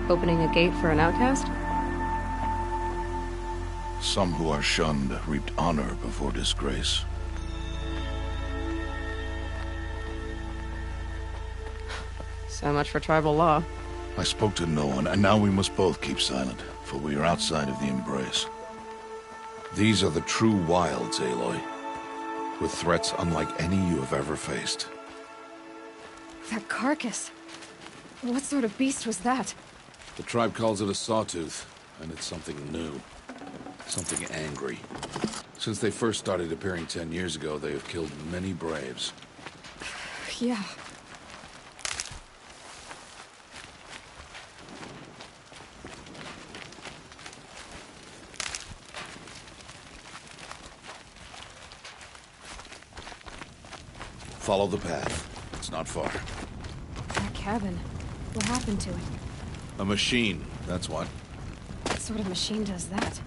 Opening a gate for an outcast? Some who are shunned reaped honor before disgrace. So much for tribal law. I spoke to no one, and now we must both keep silent, for we are outside of the embrace. These are the true wilds, Aloy, with threats unlike any you have ever faced. That carcass. What sort of beast was that? The tribe calls it a sawtooth, and it's something new. Something angry. Since they first started appearing 10 years ago, they have killed many braves. Yeah. Follow the path. It's not far. That cabin. What happened to it? A machine, that's what. What sort of machine does that?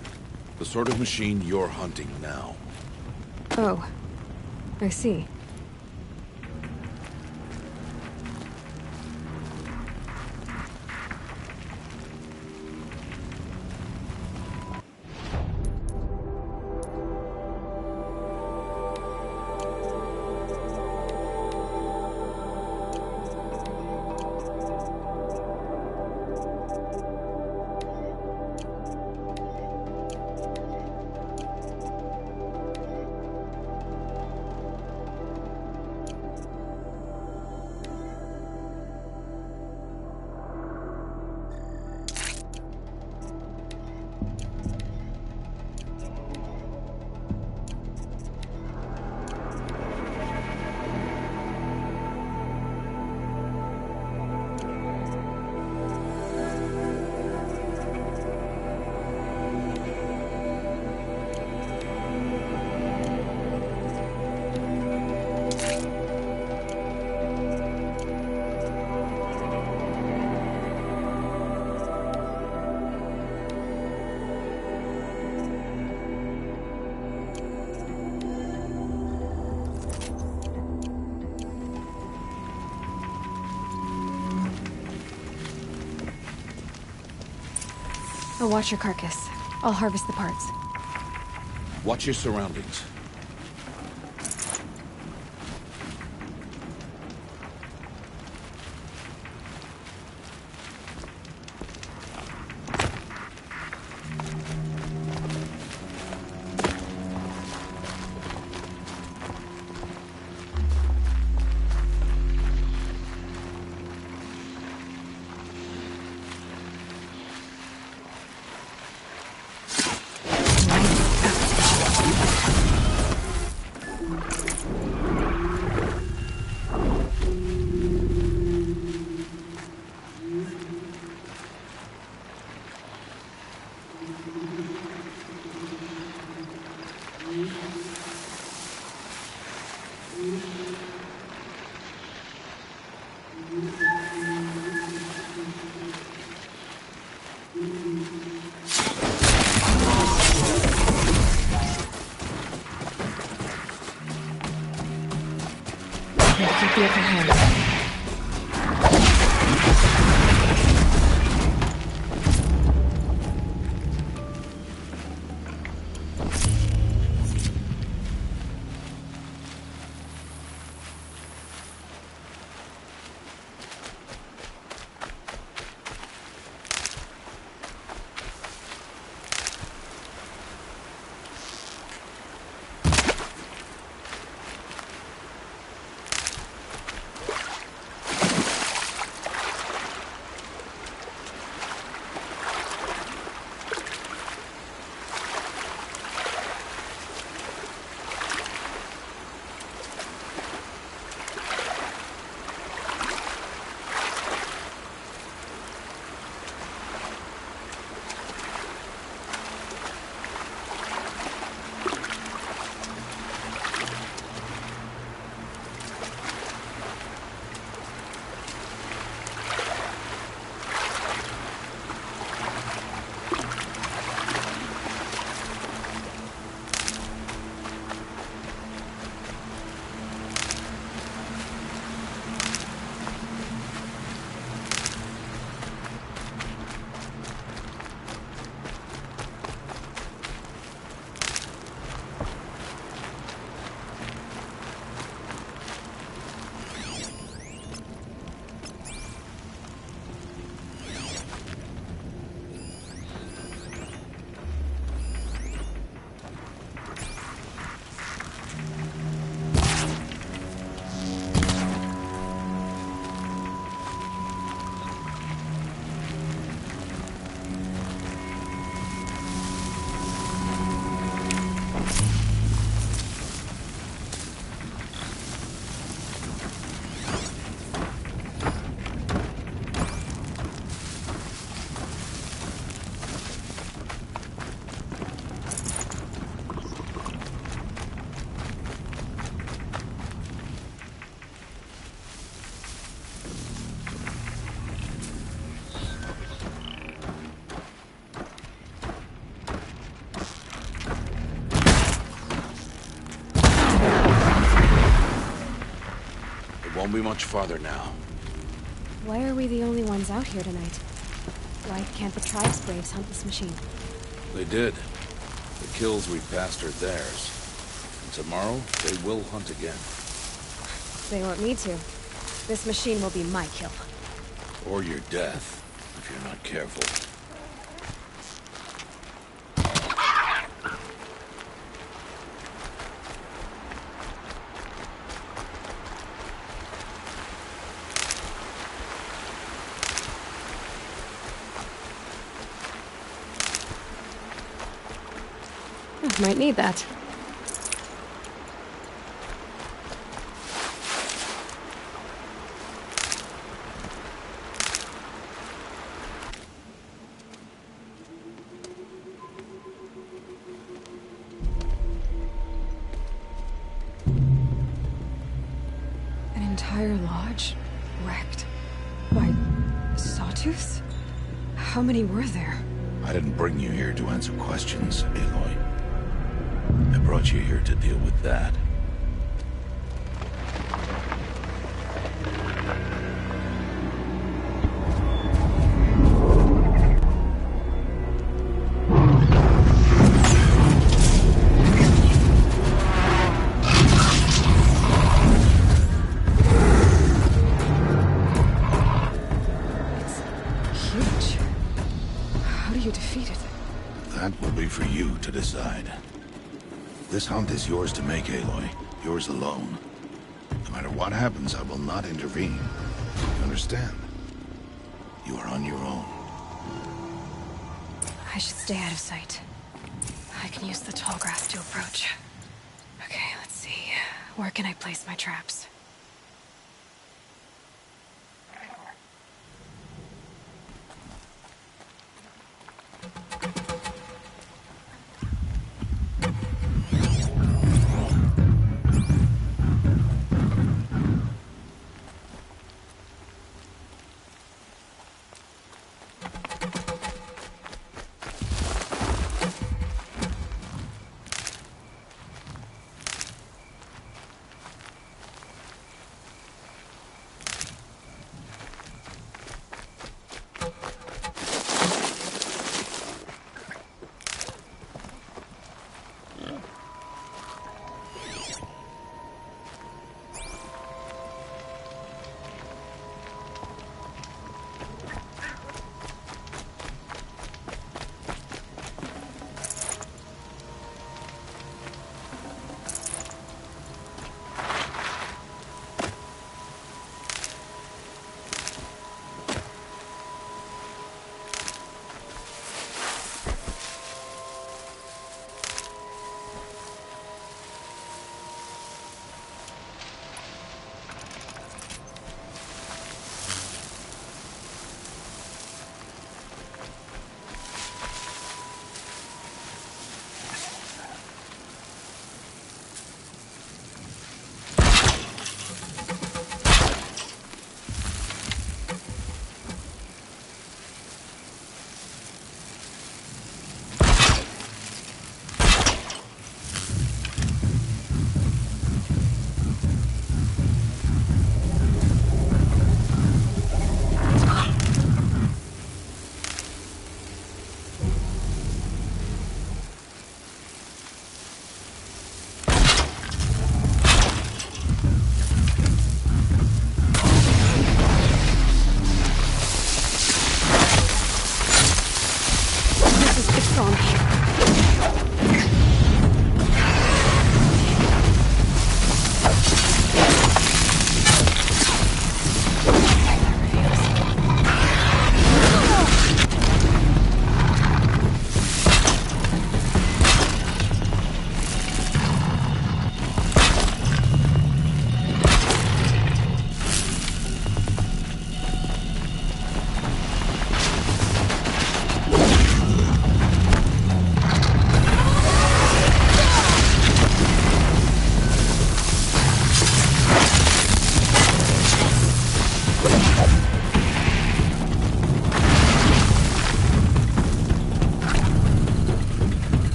The sort of machine you're hunting now. Oh. I see. I'll watch your carcass. I'll harvest the parts. Watch your surroundings. Keep the upper hand. Won't be much farther now. Why are we the only ones out here tonight? Why can't the tribe's braves hunt this machine? They did. The kills we passed are theirs. And tomorrow, they will hunt again. They won't need to. This machine will be my kill. Or your death, if you're not careful. Might need that. An entire lodge? Wrecked? By sawtooths? How many were there? I didn't bring you here to answer questions, Aloy. I brought you here to deal with that. It's huge. How do you defeat it? That will be for you to decide. This hunt is yours to make, Aloy. Yours alone. No matter what happens, I will not intervene. You understand? You are on your own. I should stay out of sight. I can use the tall grass to approach. Okay, let's see. Where can I place my traps?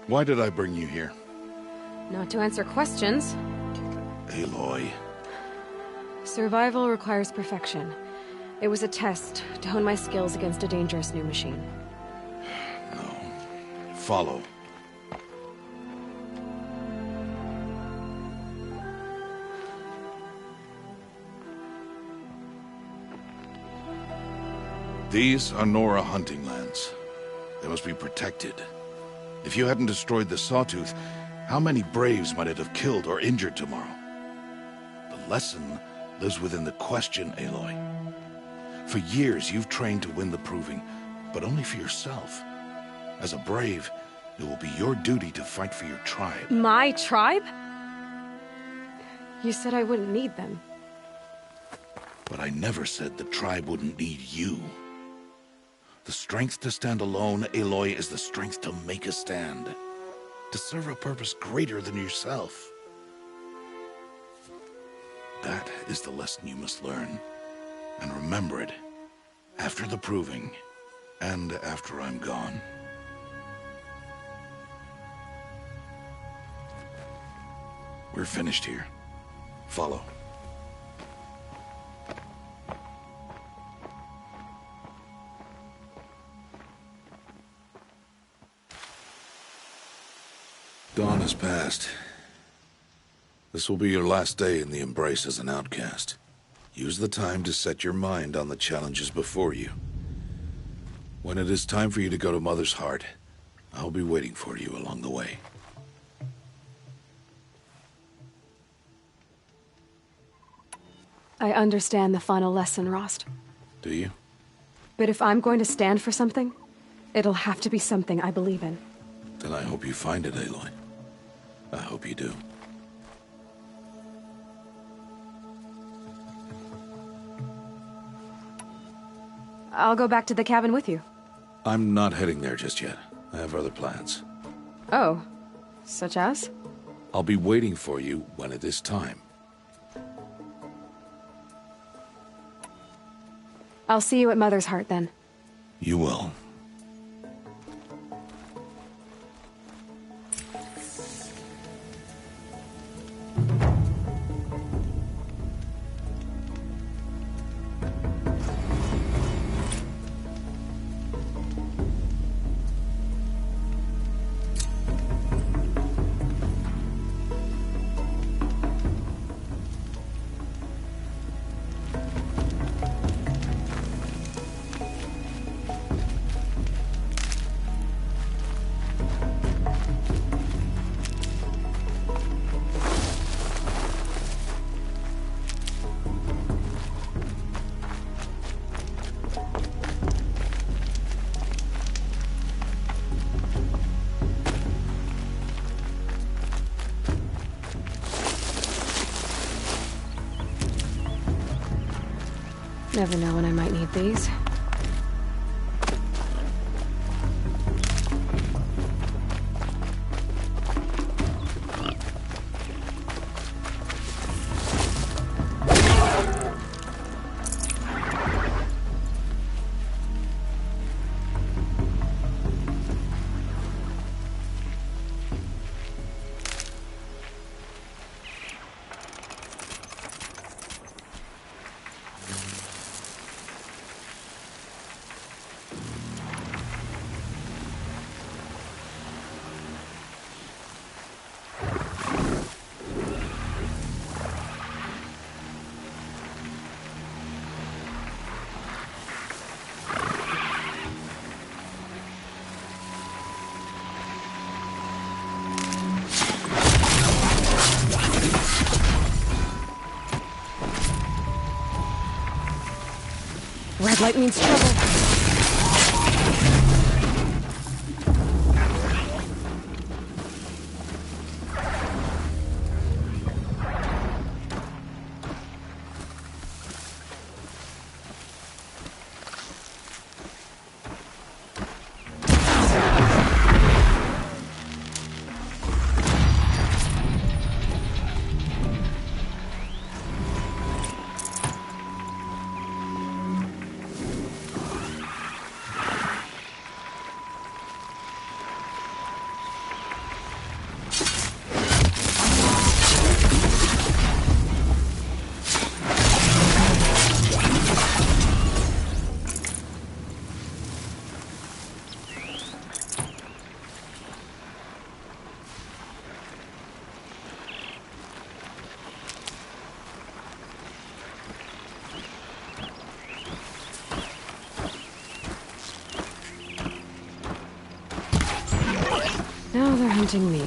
Why did I bring you here? Not to answer questions. Aloy. Survival requires perfection. It was a test to hone my skills against a dangerous new machine. No. Follow. These are Nora hunting lands. They must be protected. If you hadn't destroyed the Sawtooth, how many Braves might it have killed or injured tomorrow? The lesson lives within the question, Aloy. For years, you've trained to win the Proving, but only for yourself. As a Brave, it will be your duty to fight for your tribe. My tribe? You said I wouldn't need them. But I never said the tribe wouldn't need you. The strength to stand alone, Aloy, is the strength to make a stand. To serve a purpose greater than yourself. That is the lesson you must learn. And remember it, after the Proving, and after I'm gone. We're finished here. Follow. Dawn has passed. This will be your last day in the Embrace as an outcast. Use the time to set your mind on the challenges before you. When it is time for you to go to Mother's Heart, I'll be waiting for you along the way. I understand the final lesson, Rost. Do you? But if I'm going to stand for something, it'll have to be something I believe in. Then I hope you find it, Aloy. I hope you do. I'll go back to the cabin with you. I'm not heading there just yet. I have other plans. Oh, such as? I'll be waiting for you when it is time. I'll see you at Mother's Heart then. You will. Never know when I might need these. Red light means trouble. they're hunting me.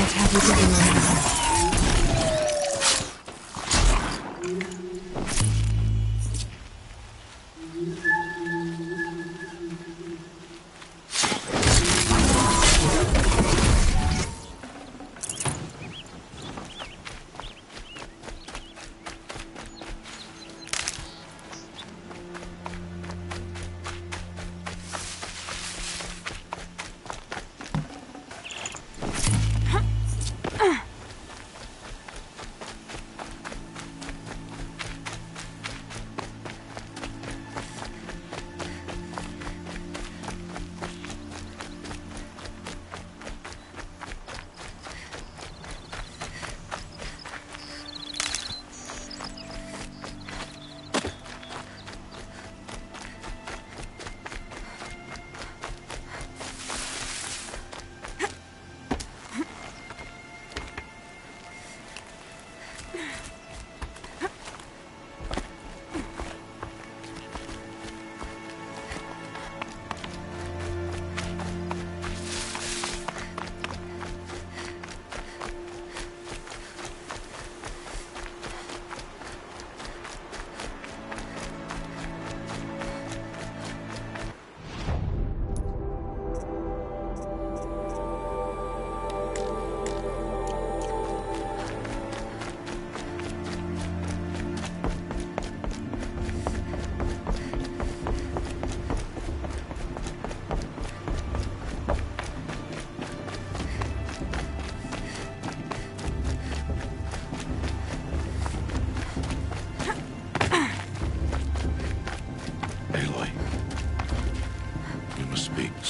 What have you given me?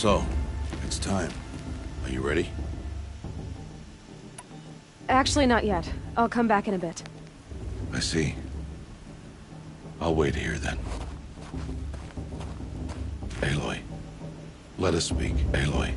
So, it's time. Are you ready? Actually, not yet. I'll come back in a bit. I see. I'll wait here then. Aloy. Let us speak, Aloy.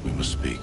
We must speak.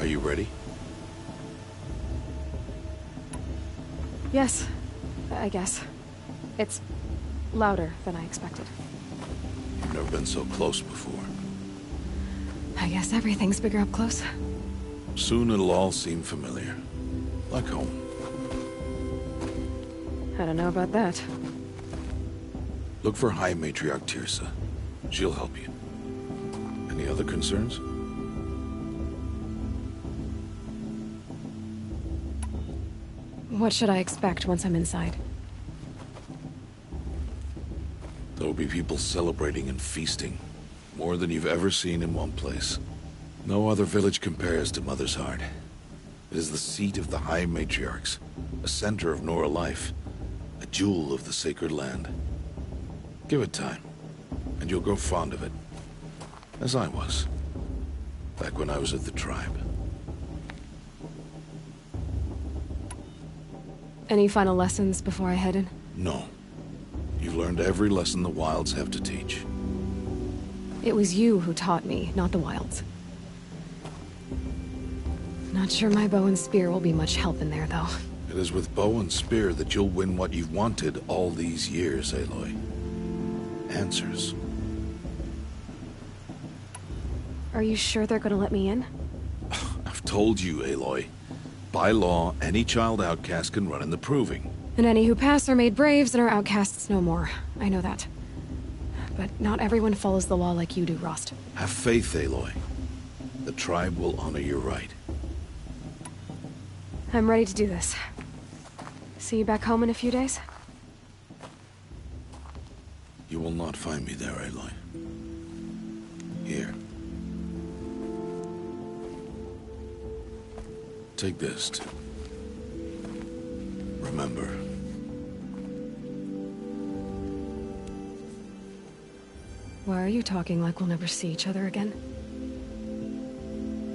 Are you ready? Yes, I guess. It's louder than I expected. You've never been so close before. I guess everything's bigger up close. Soon it'll all seem familiar. Like home. I don't know about that. Look for High Matriarch Tirsa. She'll help you. Any other concerns? What should I expect once I'm inside? There will be people celebrating and feasting. More than you've ever seen in one place. No other village compares to Mother's Heart. It is the seat of the High Matriarchs, a center of Nora life, a jewel of the sacred land. Give it time, and you'll grow fond of it. As I was, back when I was at the tribe. Any final lessons before I head in? No. You've learned every lesson the Wilds have to teach. It was you who taught me, not the Wilds. Not sure my bow and spear will be much help in there, though. It is with bow and spear that you'll win what you've wanted all these years, Aloy. Answers. Are you sure they're gonna let me in? I've told you, Aloy. By law, any child outcast can run in the Proving. And any who pass are made braves and are outcasts no more. I know that. But not everyone follows the law like you do, Rost. Have faith, Aloy. The tribe will honor your right. I'm ready to do this. See you back home in a few days? You will not find me there, Aloy. Here. Take this, too. Remember. Why are you talking like we'll never see each other again?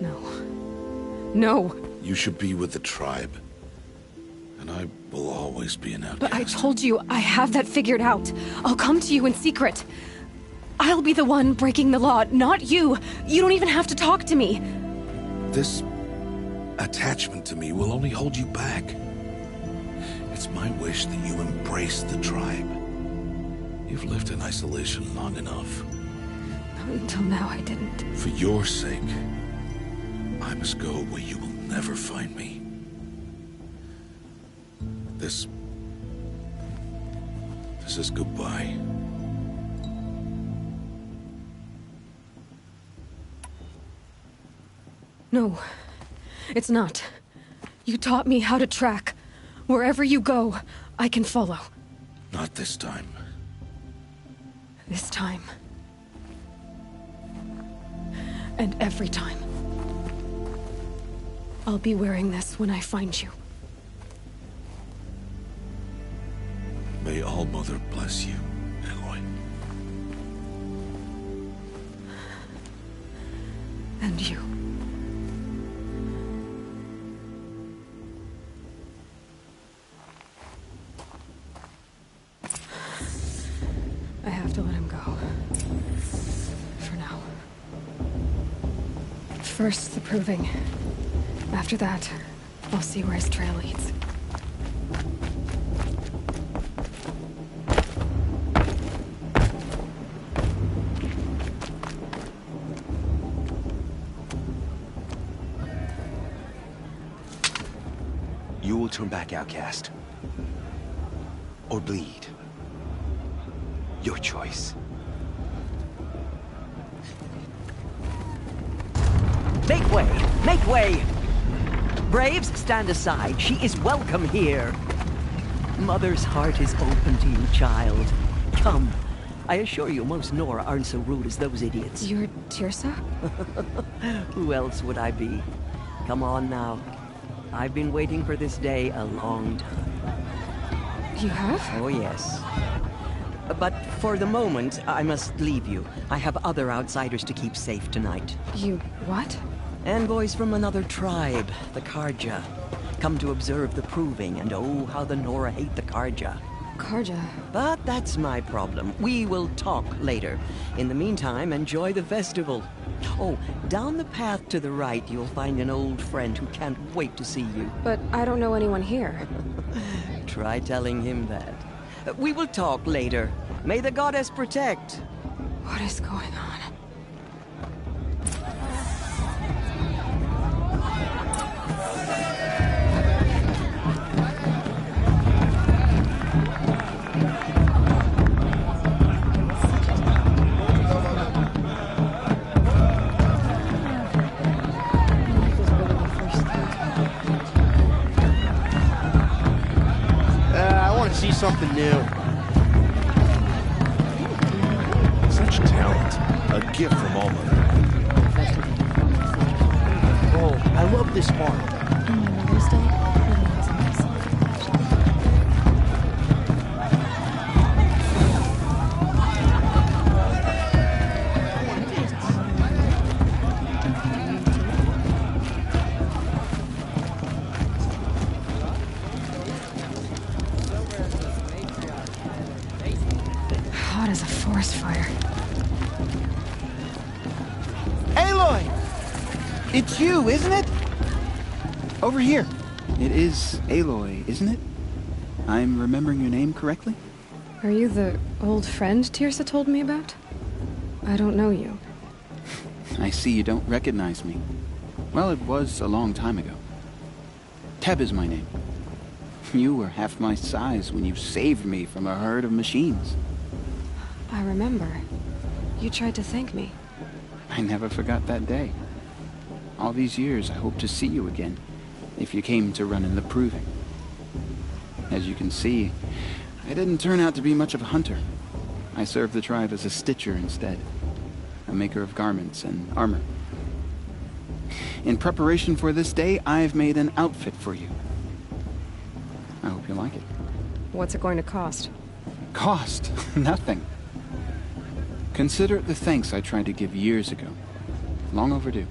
No. No! You should be with the tribe. And I will always be an outcast. But I told you, I have that figured out. I'll come to you in secret. I'll be the one breaking the law, not you. You don't even have to talk to me. This attachment to me will only hold you back. It's my wish that you embrace the tribe. You've lived in isolation long enough. Until now, I didn't. For your sake, I must go where you will never find me. This is goodbye. No, it's not. You taught me how to track. Wherever you go, I can follow. Not this time. This time. And every time. I'll be wearing this when I find you. May All-Mother bless you, Aloy. And you. I have to let him go. For now. First, the Proving. After that, I'll see where his trail leads. You will turn back, outcast. Or bleed. Your choice. Make way! Make way! Braves, stand aside. She is welcome here. Mother's heart is open to you, child. Come. I assure you, most Nora aren't so rude as those idiots. You're Tirsa? Who else would I be? Come on now. I've been waiting for this day a long time. You have? Oh, yes. But for the moment, I must leave you. I have other outsiders to keep safe tonight. You what? Envoys from another tribe, the Karja. Come to observe the Proving, and oh, how the Nora hate the Karja. Karja. But that's my problem. We will talk later. In the meantime, enjoy the festival. Oh, down the path to the right, you'll find an old friend who can't wait to see you. But I don't know anyone here. Try telling him that. We will talk later. May the goddess protect. What is going on? See something new. Such talent. A gift from All Mother. Oh, I love this part. Hot as a forest fire. Aloy! It's you, isn't it? Over here. It is Aloy, isn't it? I'm remembering your name correctly? Are you the old friend Tirsa told me about? I don't know you. I see you don't recognize me. Well, it was a long time ago. Teb is my name. You were half my size when you saved me from a herd of machines. I remember. You tried to thank me. I never forgot that day. All these years, I hope to see you again, if you came to run in the proving. As you can see, I didn't turn out to be much of a hunter. I served the tribe as a stitcher instead, a maker of garments and armor. In preparation for this day, I've made an outfit for you. I hope you like it. What's it going to cost? Cost? Nothing. Consider it the thanks I tried to give years ago. Long overdue.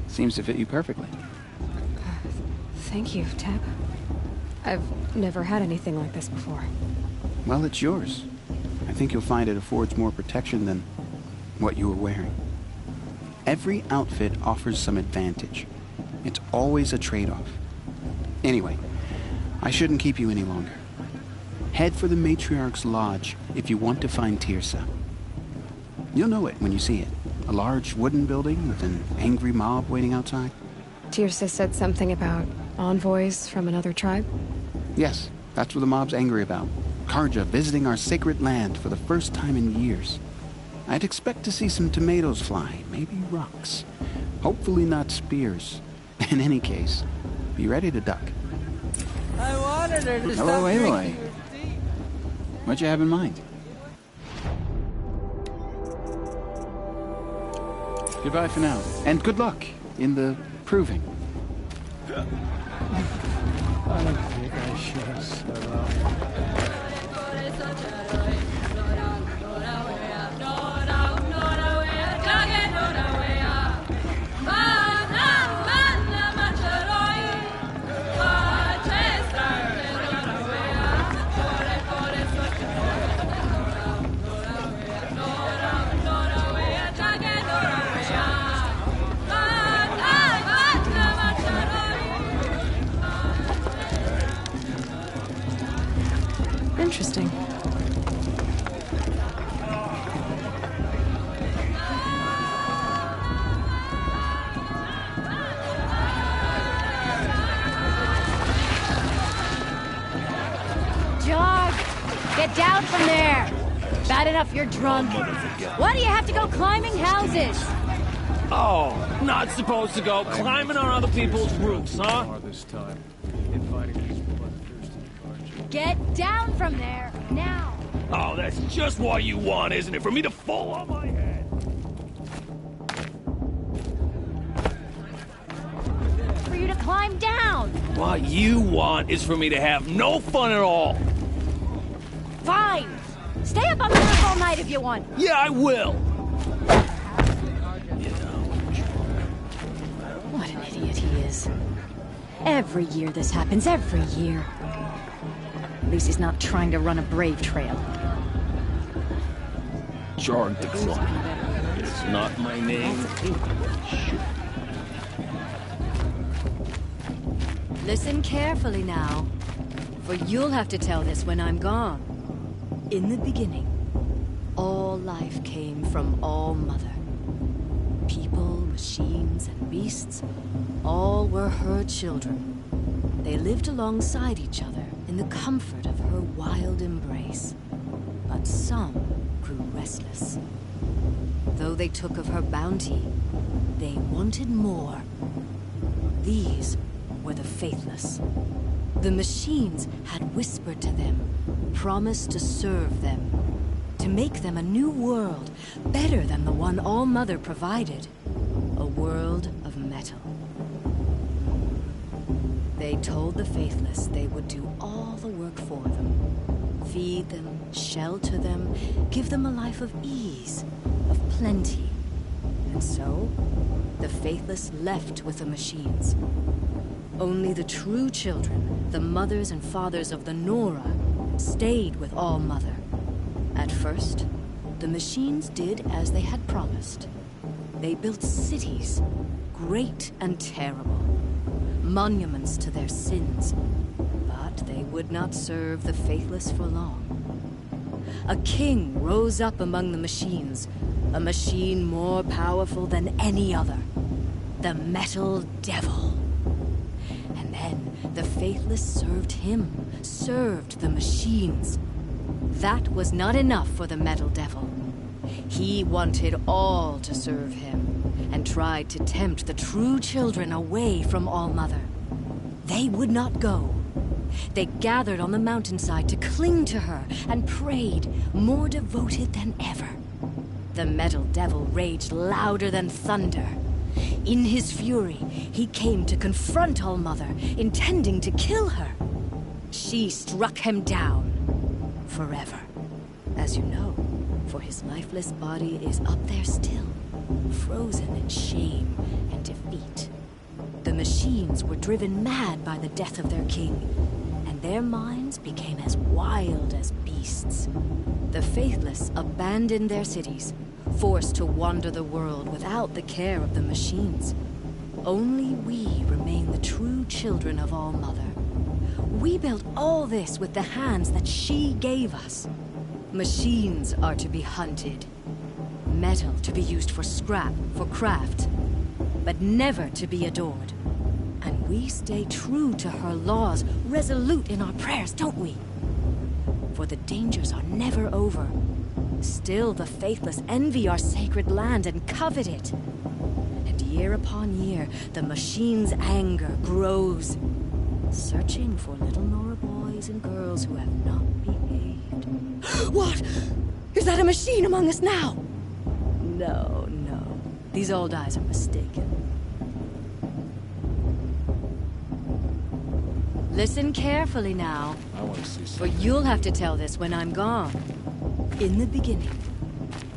Seems to fit you perfectly. Thank you, Teb. I've never had anything like this before. Well, it's yours. I think you'll find it affords more protection than what you were wearing. Every outfit offers some advantage. It's always a trade-off. Anyway, I shouldn't keep you any longer. Head for the Matriarch's Lodge if you want to find Tirsa. You'll know it when you see it. A large wooden building with an angry mob waiting outside. Tirsa said something about envoys from another tribe? Yes, that's what the mob's angry about. Karja visiting our sacred land for the first time in years. I'd expect to see some tomatoes fly, maybe rocks. Hopefully not spears. In any case, be ready to duck. I wanted her to Hello, Aloy. What you have in mind? Goodbye for now, and good luck in the proving. I don't think I should have set up. Interesting. George, get down from there. Bad enough you're drunk. Why do you have to go climbing houses? Oh, not supposed to go climbing on other people's roofs, huh? This time, inviting these bloodthirsty cards. Get down from there, now. Oh, that's just what you want, isn't it? For me to fall on my head. For you to climb down. What you want is for me to have no fun at all. Fine. Stay up on the roof all night if you want. Yeah, I will. What an idiot he is. Every year this happens, every year. At least he's not trying to run a brave trail. Jarg the Clock. It's not my name. Listen carefully now, for you'll have to tell this when I'm gone. In the beginning, all life came from All Mother. People, machines, and beasts, all were her children. They lived alongside each other in the comfort of her wild embrace. But some grew restless. Though they took of her bounty, they wanted more. These were the faithless. The machines had whispered to them, promised to serve them, to make them a new world, better than the one All Mother provided. A world of metal. They told the faithless they would do all the work for them. Feed them, shelter them, give them a life of ease, of plenty. And so, the faithless left with the machines. Only the true children, the mothers and fathers of the Nora, stayed with All Mother. At first, the machines did as they had promised. They built cities, great and terrible, monuments to their sins, but they would not serve the faithless for long. A king rose up among the machines, a machine more powerful than any other, the Metal Devil. And then the faithless served him, served the machines. That was not enough for the Metal Devil. He wanted all to serve him, and tried to tempt the true children away from All Mother. They would not go. They gathered on the mountainside to cling to her and prayed, more devoted than ever. The Metal Devil raged louder than thunder. In his fury, he came to confront All Mother, intending to kill her. She struck him down. Forever. As you know, for his lifeless body is up there still, frozen in shame and defeat. The machines were driven mad by the death of their king, and their minds became as wild as beasts. The faithless abandoned their cities, forced to wander the world without the care of the machines. Only we remain the true children of All Mother. We built all this with the hands that she gave us. Machines are to be hunted. Metal to be used for scrap, for craft. But never to be adored. And we stay true to her laws, resolute in our prayers, don't we? For the dangers are never over. Still, the faithless envy our sacred land and covet it. And year upon year, the machine's anger grows, searching for little Nora boys and girls who have not behaved. What? Is that a machine among us now? No, no. These old eyes are mistaken. Listen carefully now, I want to see for something. you'll have to tell this when I'm gone. In the beginning,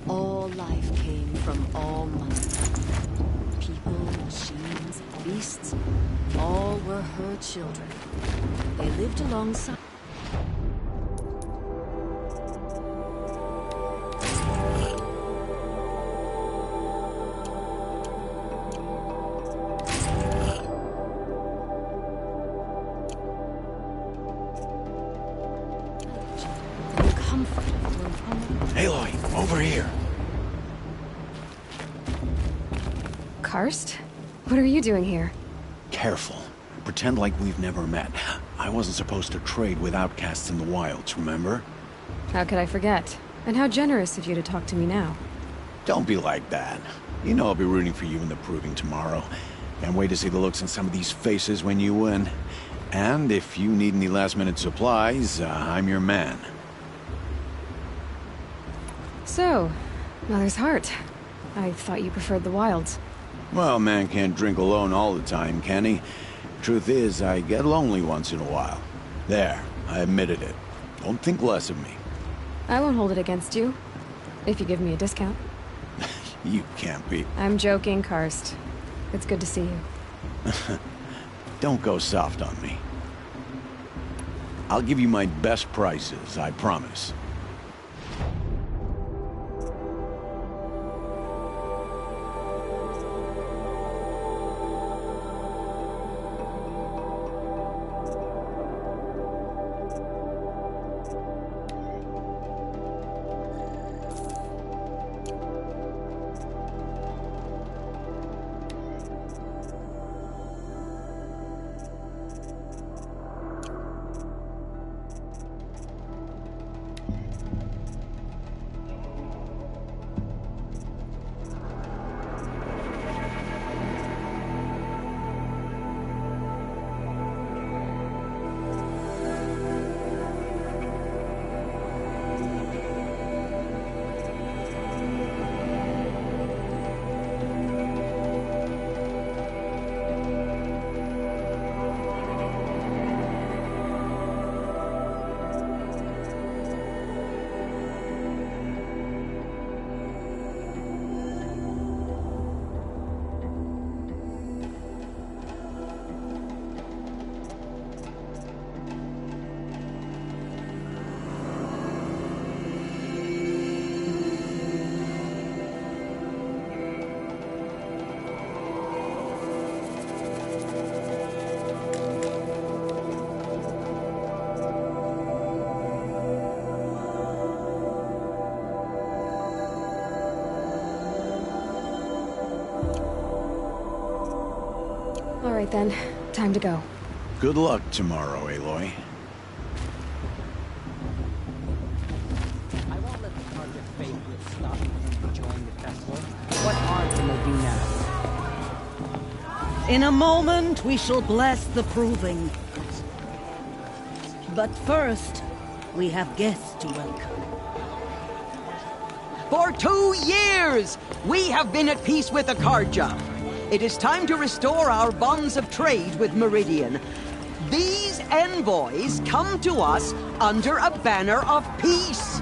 all life came from all mother. People, machines, beasts, all were her children. They lived alongside. Aloy, over here. Karst? What are you doing here? Careful. Pretend like we've never met. I wasn't supposed to trade with outcasts in the wilds, remember? How could I forget? And how generous of you to talk to me now. Don't be like that. You know I'll be rooting for you in the proving tomorrow. Can't wait to see the looks on some of these faces when you win. And if you need any last-minute supplies, I'm your man. So, Mother's Heart. I thought you preferred the wilds. Well, man can't drink alone all the time, can he? Truth is, I get lonely once in a while. There, I admitted it. Don't think less of me. I won't hold it against you. If you give me a discount. You can't be. I'm joking, Karst. It's good to see you. Don't go soft on me. I'll give you my best prices, I promise. All right then, time to go. Good luck tomorrow, Aloy. I won't let the Carja faithless stop me from enjoying the festival. What harm can they do now? In a moment, we shall bless the proving. But first, we have guests to welcome. For 2 years, we have been at peace with the Carja. It is time to restore our bonds of trade with Meridian. These envoys come to us under a banner of peace.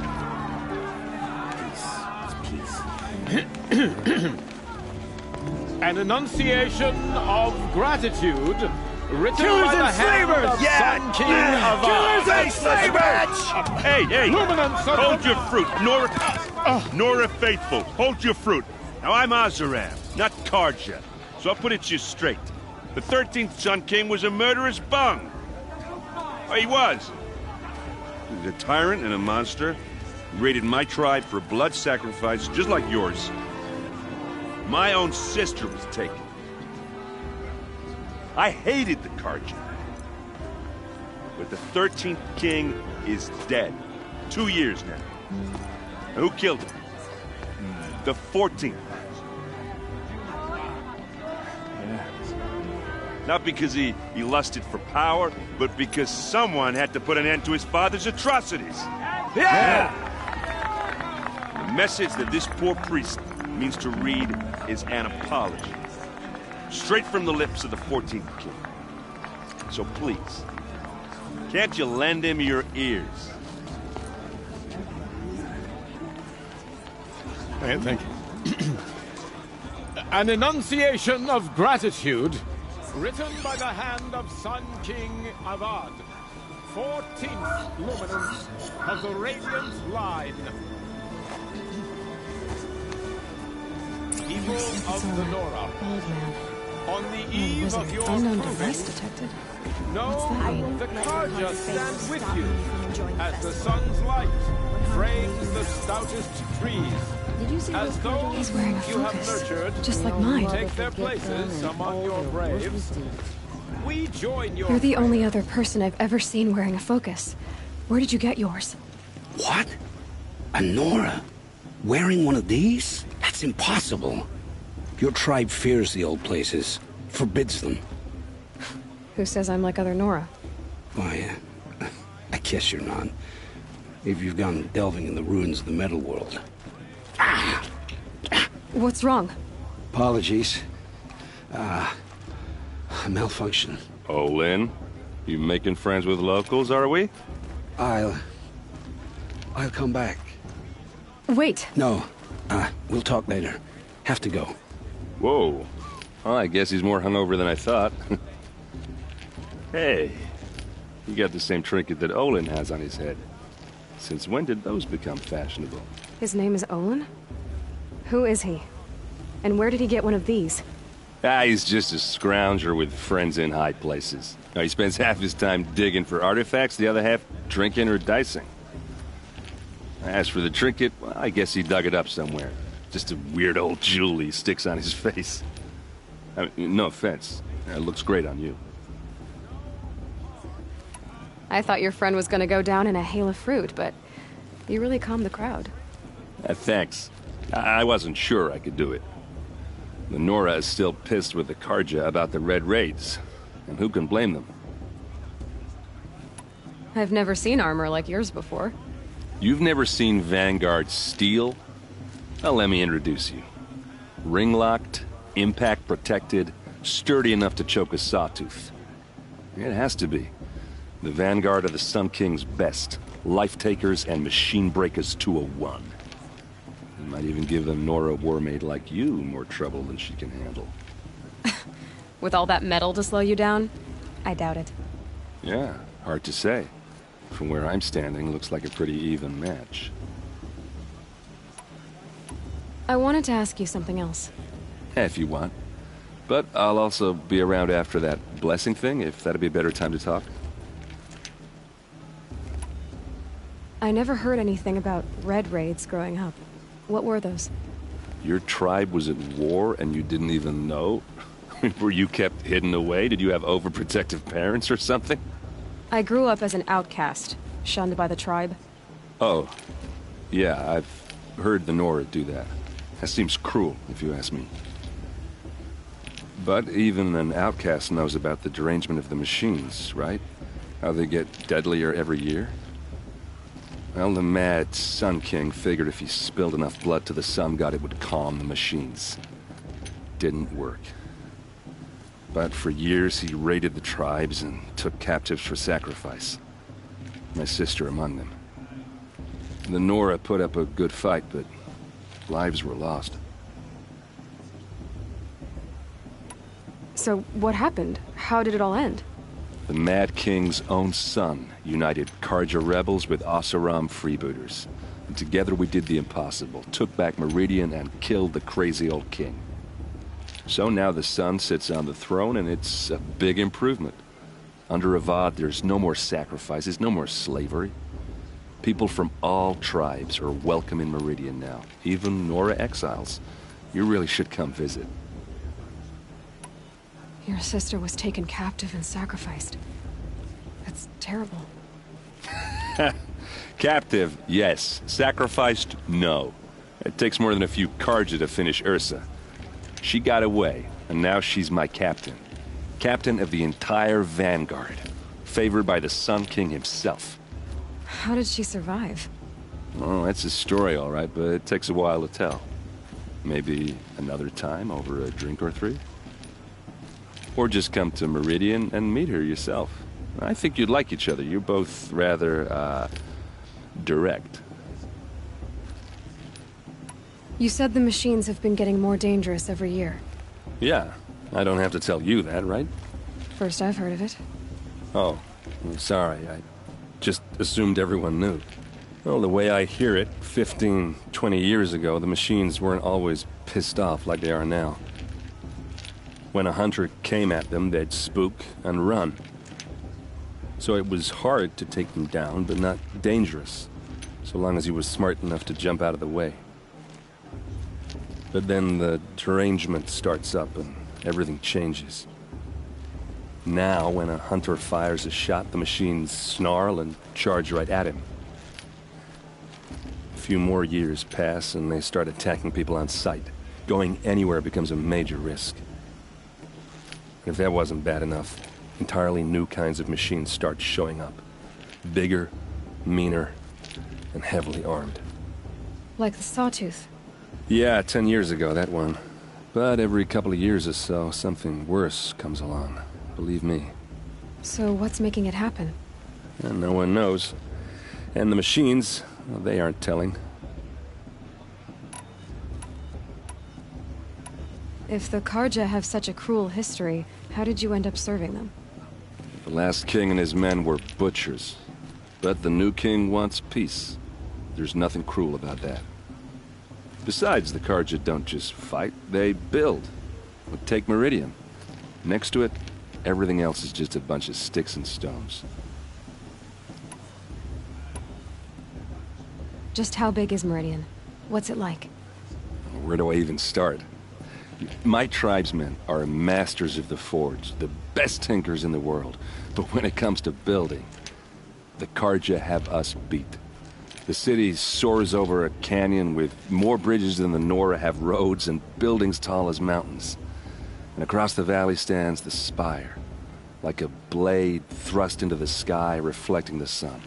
An enunciation of gratitude written Killers by the and hand slavers! of Sun King of Killers and slavers! Hey, hey! Luminance of Hold your fruit, Nora Faithful. Hold your fruit. Now I'm Azaram, not Carja, so I'll put it to you straight. The 13th Sun King was a murderous bung. Oh, he was. He was a tyrant and a monster. He raided my tribe for blood sacrifice, just like yours. My own sister was taken. I hated the Carja. But the 13th King is dead. 2 years now. Who killed him? The 14th. Not because he lusted for power, but because someone had to put an end to his father's atrocities. Yeah! The message that this poor priest means to read is an apology. Straight from the lips of the 14th king. So please, can't you lend him your ears? Thank you. An enunciation of gratitude, written by the hand of Sun King Avad, 14th luminance of the Radiant Line. People of the Nora, Old man. on the eve Was of an your unknown proving, device detected? know the Karja stands with you as the sun's light frames the stoutest trees. As those He's wearing a you have focus, nurtured just like mine. take their places among your braves, we join your You're the only other person I've ever seen wearing a focus. Where did you get yours? What? A Nora? Wearing one of these? That's impossible. Your tribe fears the old places, forbids them. Who says I'm like other Nora? Why, I guess you're not. If you've gone delving in the ruins of the metal world. What's wrong? Apologies. A malfunction. Oh, Lynn? You making friends with locals, are we? I'll come back. Wait. No. We'll talk later. Have to go. Whoa. Well, I guess he's more hungover than I thought. Hey, you got the same trinket that Olin has on his head. Since when did those become fashionable? His name is Olin? Who is he? And where did he get one of these? He's just a scrounger with friends in high places. Now, he spends half his time digging for artifacts, the other half drinking or dicing. As for the trinket, well, I guess he dug it up somewhere. Just a weird old jewel he sticks on his face. I mean, no offense. It looks great on you. I thought your friend was gonna go down in a hail of fruit, but you really calmed the crowd. Thanks. I wasn't sure I could do it. The Nora is still pissed with the Karja about the Red Raids, and who can blame them? I've never seen armor like yours before. You've never seen Vanguard steel? Well, let me introduce you. Ring-locked, impact-protected, sturdy enough to choke a sawtooth. It has to be. The Vanguard are the Sun King's best. Life-takers and machine-breakers to a one. You might even give a Nora warmaid like you more trouble than she can handle. With all that metal to slow you down? I doubt it. Yeah, hard to say. From where I'm standing, looks like a pretty even match. I wanted to ask you something else. If you want. But I'll also be around after that blessing thing, if that'd be a better time to talk. I never heard anything about Red Raids growing up. What were those? Your tribe was at war and you didn't even know? Were you kept hidden away? Did you have overprotective parents or something? I grew up as an outcast, shunned by the tribe. Oh, yeah, I've heard the Nora do that. That seems cruel, if you ask me. But even an outcast knows about the derangement of the machines, right? How they get deadlier every year? Well, the mad Sun King figured if he spilled enough blood to the Sun God, it would calm the machines. Didn't work. But for years, he raided the tribes and took captives for sacrifice. My sister among them. The Nora put up a good fight, but lives were lost. So what happened? How did it all end? The Mad King's own son united Karja rebels with Oseram freebooters. And together we did the impossible, took back Meridian and killed the crazy old king. So now the son sits on the throne and it's a big improvement. Under Avad, there's no more sacrifices, no more slavery. People from all tribes are welcome in Meridian now, even Nora exiles. You really should come visit. Your sister was taken captive and sacrificed. That's terrible. Captive, yes. Sacrificed, no. It takes more than a few Karja to finish Ursa. She got away, and now she's my captain. Captain of the entire Vanguard. Favored by the Sun King himself. How did she survive? Oh, that's a story, all right, but it takes a while to tell. Maybe another time over a drink or three? Or just come to Meridian and meet her yourself. I think you'd like each other. You're both rather, direct. You said the machines have been getting more dangerous every year. Yeah, I don't have to tell you that, right? First I've heard of it. Oh, I'm sorry. I just assumed everyone knew. Well, the way I hear it, 15, 20 years ago, the machines weren't always pissed off like they are now. When a hunter came at them, they'd spook and run. So it was hard to take them down, but not dangerous, so long as he was smart enough to jump out of the way. But then the derangement starts up and everything changes. Now, when a hunter fires a shot, the machines snarl and charge right at him. A few more years pass and they start attacking people on sight. Going anywhere becomes a major risk. And if that wasn't bad enough, entirely new kinds of machines start showing up. Bigger, meaner, and heavily armed. Like the Sawtooth. Yeah, 10 years ago, that one. But every couple of years or so, something worse comes along. Believe me. So what's making it happen? And no one knows. And the machines, well, they aren't telling. If the Karja have such a cruel history, how did you end up serving them? The last king and his men were butchers. But the new king wants peace. There's nothing cruel about that. Besides, the Karja don't just fight, they build. But take Meridian. Next to it, everything else is just a bunch of sticks and stones. Just how big is Meridian? What's it like? Where do I even start? My tribesmen are masters of the forge, the best tinkers in the world. But when it comes to building, the Karja have us beat. The city soars over a canyon with more bridges than the Nora have roads and buildings tall as mountains. And across the valley stands the spire, like a blade thrust into the sky reflecting the sun.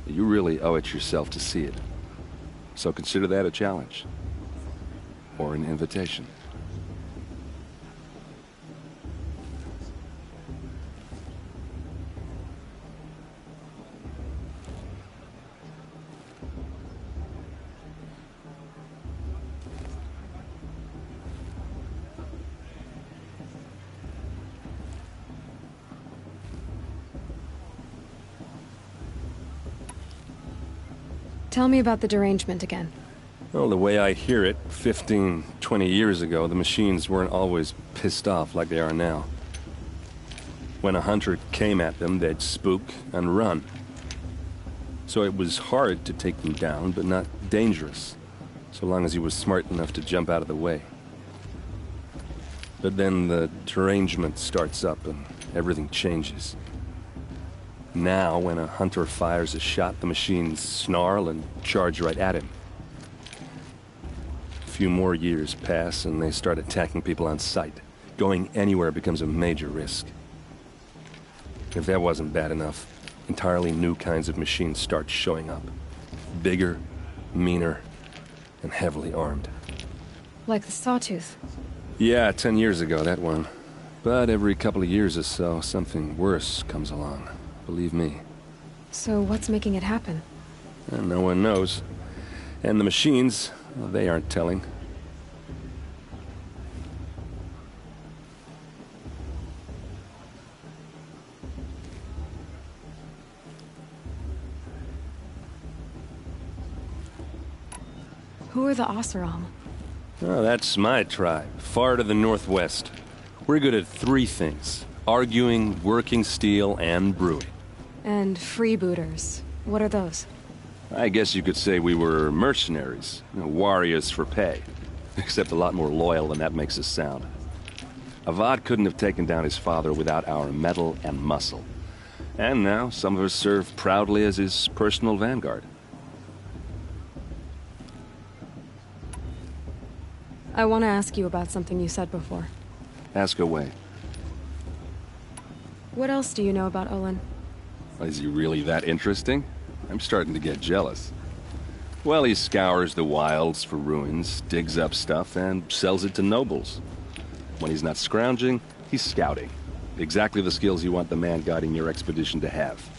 You really owe it yourself to see it. So consider that a challenge. Or an invitation. Tell me about the derangement again. Well, the way I hear it, 15, 20 years ago, the machines weren't always pissed off like they are now. When a hunter came at them, they'd spook and run. So it was hard to take them down, but not dangerous, so long as he was smart enough to jump out of the way. But then the derangement starts up and everything changes. Now, when a hunter fires a shot, the machines snarl and charge right at him. A few more years pass and they start attacking people on sight. Going anywhere becomes a major risk. If that wasn't bad enough, entirely new kinds of machines start showing up. Bigger, meaner, and heavily armed. Like the Sawtooth. Yeah, 10 years ago, that one. But every couple of years or so, something worse comes along. Believe me. So what's making it happen? And no one knows. And the machines, well, they aren't telling. Who are the Oseram? Oh, that's my tribe, far to the northwest. We're good at three things: arguing, working steel, and brewing. And freebooters. What are those? I guess you could say we were mercenaries, warriors for pay. Except a lot more loyal than that makes us sound. Avad couldn't have taken down his father without our metal and muscle. And now some of us serve proudly as his personal vanguard. I want to ask you about something you said before. Ask away. What else do you know about Olin? Is he really that interesting? I'm starting to get jealous. Well, he scours the wilds for ruins, digs up stuff, and sells it to nobles. When he's not scrounging, he's scouting. Exactly the skills you want the man guiding your expedition to have.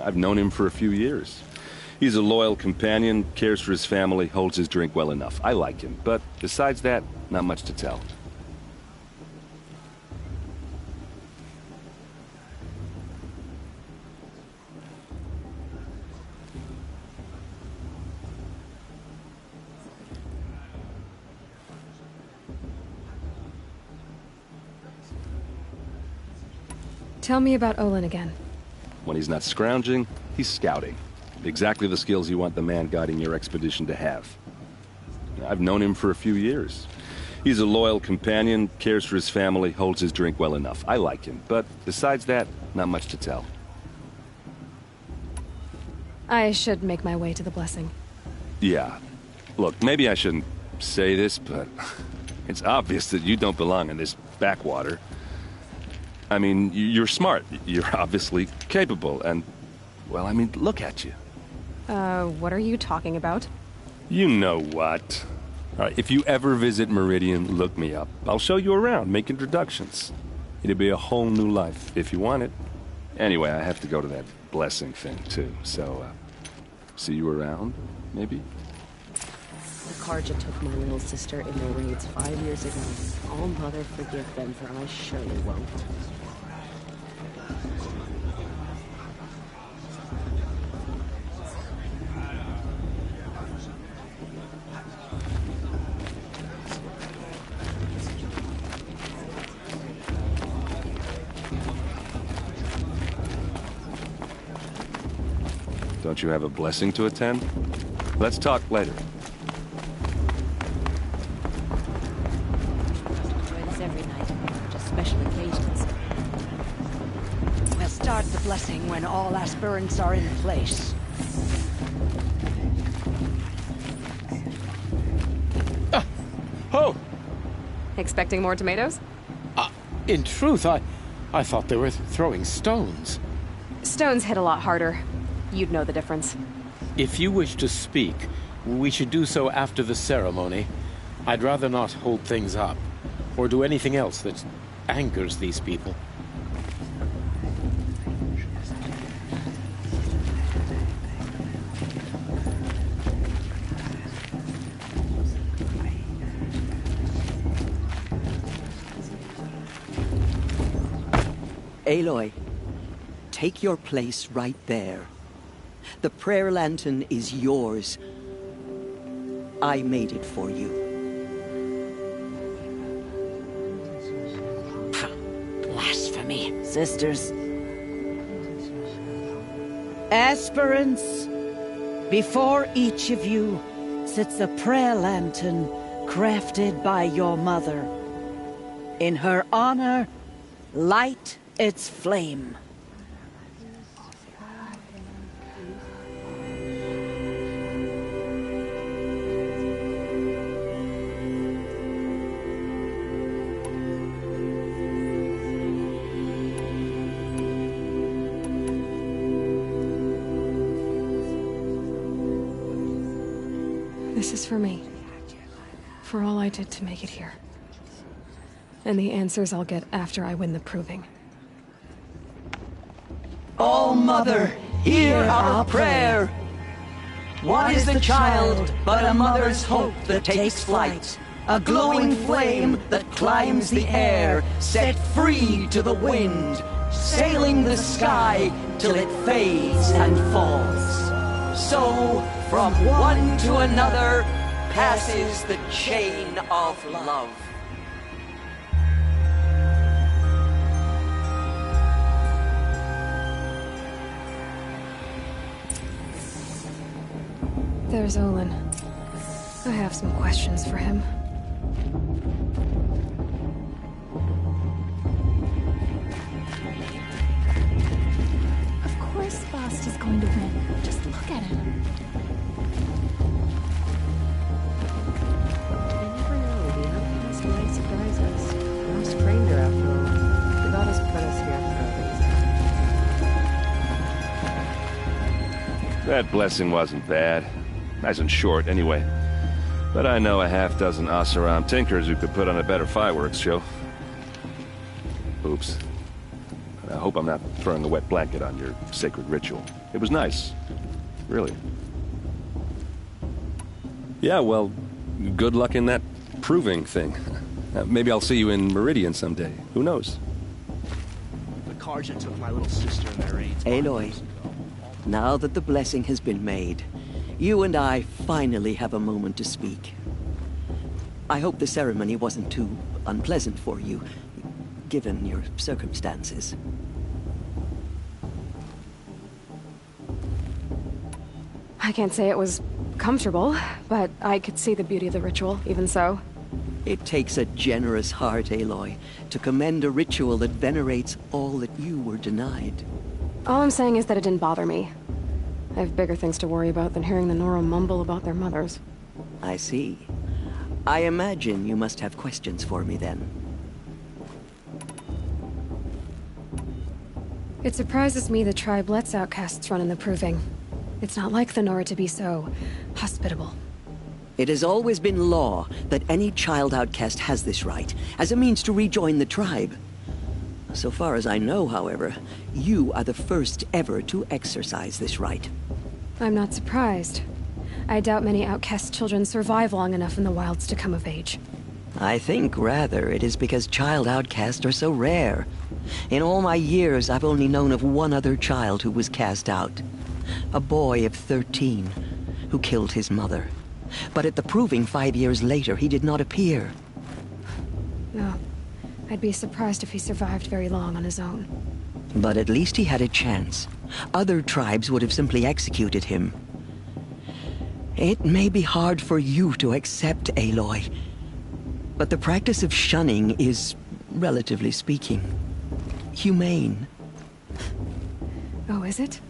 I've known him for a few years. He's a loyal companion, cares for his family, holds his drink well enough. I like him, but besides that, not much to tell. Tell me about Olin again. When he's not scrounging, he's scouting. Exactly the skills you want the man guiding your expedition to have. I've known him for a few years. He's a loyal companion, cares for his family, holds his drink well enough. I like him, but besides that, not much to tell. I should make my way to the blessing. Yeah. Look, maybe I shouldn't say this, but it's obvious that you don't belong in this backwater. I mean, you're smart. You're obviously capable, and, well, I mean, look at you. What are you talking about? You know what. All right, if you ever visit Meridian, look me up. I'll show you around, make introductions. It'll be a whole new life, if you want it. Anyway, I have to go to that blessing thing, too, so, see you around, maybe? The Karja took my little sister in their raids 5 years ago. All Mother forgive them, for I surely won't. Don't you have a blessing to attend? Let's talk later. Enjoy this every night, just special occasions. We'll start the blessing when all aspirants are in place. Oh! Expecting more tomatoes? In truth, I thought they were throwing stones. Stones hit a lot harder. You'd know the difference. If you wish to speak, we should do so after the ceremony. I'd rather not hold things up, or do anything else that angers these people. Aloy, take your place right there. The prayer lantern is yours. I made it for you. Blasphemy. Sisters. Aspirants, before each of you sits a prayer lantern crafted by your mother. In her honor, light its flame. This is for me. For all I did to make it here. And the answers I'll get after I win the proving. All Mother, hear our prayer. What is the child but a mother's hope that takes flight? A glowing flame that climbs the air, set free to the wind, sailing the sky till it fades and falls. So, from one to another, passes the chain of love. There's Olin. I have some questions for him. That blessing wasn't bad. Nice and short, anyway. But I know a half-dozen Oseram tinkers who could put on a better fireworks show. Oops. I hope I'm not throwing a wet blanket on your sacred ritual. It was nice. Really. Yeah, well, good luck in that proving thing. Maybe I'll see you in Meridian someday. Who knows? The Karja took my little sister in their raids. Aloy, now that the blessing has been made, you and I finally have a moment to speak. I hope the ceremony wasn't too unpleasant for you, given your circumstances. I can't say it was comfortable, but I could see the beauty of the ritual, even so. It takes a generous heart, Aloy, to commend a ritual that venerates all that you were denied. All I'm saying is that it didn't bother me. I have bigger things to worry about than hearing the Nora mumble about their mothers. I see. I imagine you must have questions for me then. It surprises me the tribe lets outcasts run in the proving. It's not like the Nora to be so hospitable. It has always been law that any child outcast has this right, as a means to rejoin the tribe. So far as I know, however, you are the first ever to exercise this right. I'm not surprised. I doubt many outcast children survive long enough in the wilds to come of age. I think, rather, it is because child outcasts are so rare. In all my years, I've only known of one other child who was cast out. A boy of 13, who killed his mother. But at the proving 5 years later, he did not appear. No. I'd be surprised if he survived very long on his own. But at least he had a chance. Other tribes would have simply executed him. It may be hard for you to accept, Aloy, but the practice of shunning is, relatively speaking, humane. Oh, is it?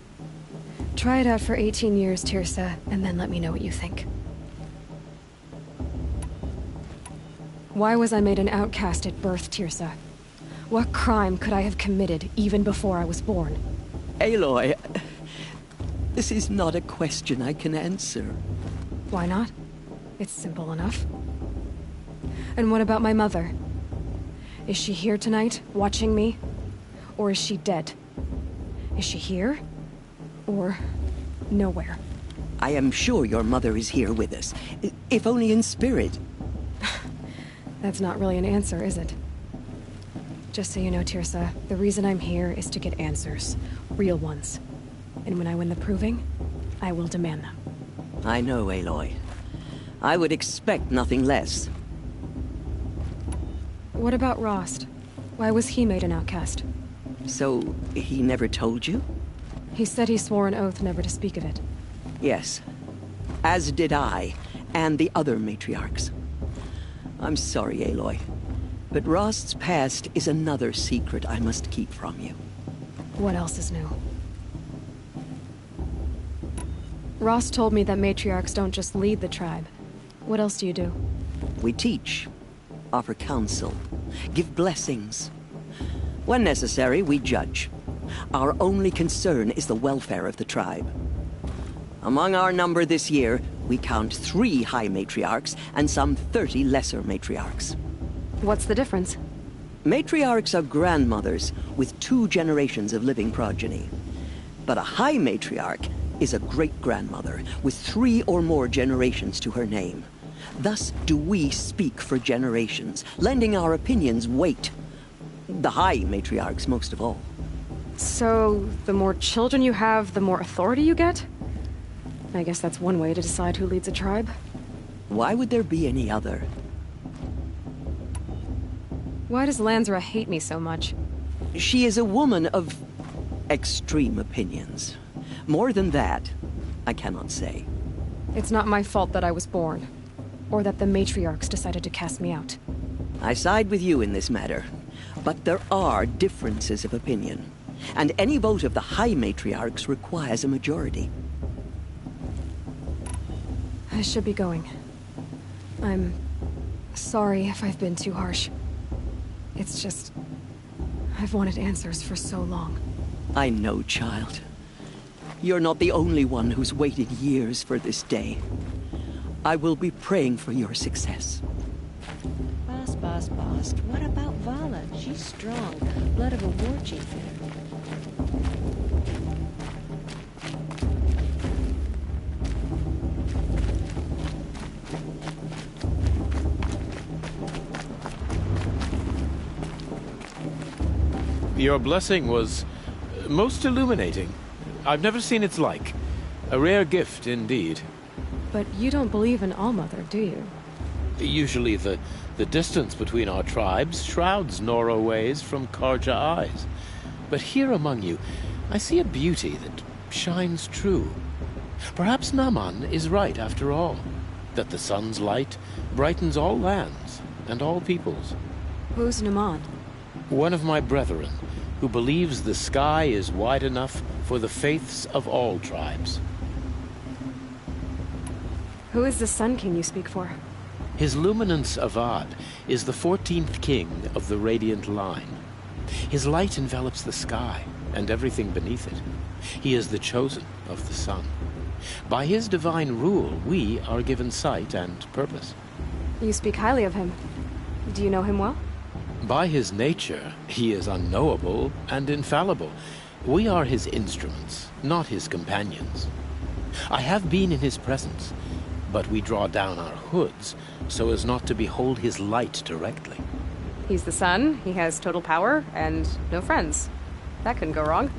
Try it out for 18 years, Tirsa, and then let me know what you think. Why was I made an outcast at birth, Tirsa? What crime could I have committed even before I was born? Aloy, this is not a question I can answer. Why not? It's simple enough. And what about my mother? Is she here tonight, watching me? Or is she dead? Is she here? Or nowhere? I am sure your mother is here with us, if only in spirit. That's not really an answer, is it? Just so you know, Tirsa, the reason I'm here is to get answers. Real ones. And when I win the proving, I will demand them. I know, Aloy. I would expect nothing less. What about Rost? Why was he made an outcast? So, he never told you? He said he swore an oath never to speak of it. Yes. As did I, and the other matriarchs. I'm sorry, Aloy, but Rost's past is another secret I must keep from you. What else is new? Rost told me that matriarchs don't just lead the tribe. What else do you do? We teach, offer counsel, give blessings. When necessary, we judge. Our only concern is the welfare of the tribe. Among our number this year, we count 3 high matriarchs and some 30 lesser matriarchs. What's the difference? Matriarchs are grandmothers with 2 generations of living progeny. But a high matriarch is a great-grandmother with 3 or more generations to her name. Thus do we speak for generations, lending our opinions weight. The high matriarchs most of all. So, the more children you have, the more authority you get? I guess that's one way to decide who leads a tribe. Why would there be any other? Why does Lansra hate me so much? She is a woman of extreme opinions. More than that, I cannot say. It's not my fault that I was born, or that the matriarchs decided to cast me out. I side with you in this matter, but there are differences of opinion, and any vote of the high matriarchs requires a majority. I should be going. I'm sorry if I've been too harsh. It's just, I've wanted answers for so long. I know, child. You're not the only one who's waited years for this day. I will be praying for your success. Bast. What about Vala? She's strong. Blood of a war chief in her. Your blessing was most illuminating. I've never seen its like. A rare gift indeed. But you don't believe in Allmother, do you? Usually the distance between our tribes shrouds Nora ways from Karja eyes. But here among you, I see a beauty that shines true. Perhaps Naman is right after all, that the sun's light brightens all lands and all peoples. Who's Naman? One of my brethren, who believes the sky is wide enough for the faiths of all tribes. Who is the Sun King you speak for? His Luminance Avad is the 14th king of the Radiant Line. His light envelops the sky and everything beneath it. He is the chosen of the sun. By his divine rule, we are given sight and purpose. You speak highly of him. Do you know him well? By his nature, he is unknowable and infallible. We are his instruments, not his companions. I have been in his presence, but we draw down our hoods so as not to behold his light directly. He's the sun, he has total power, and no friends. That couldn't go wrong.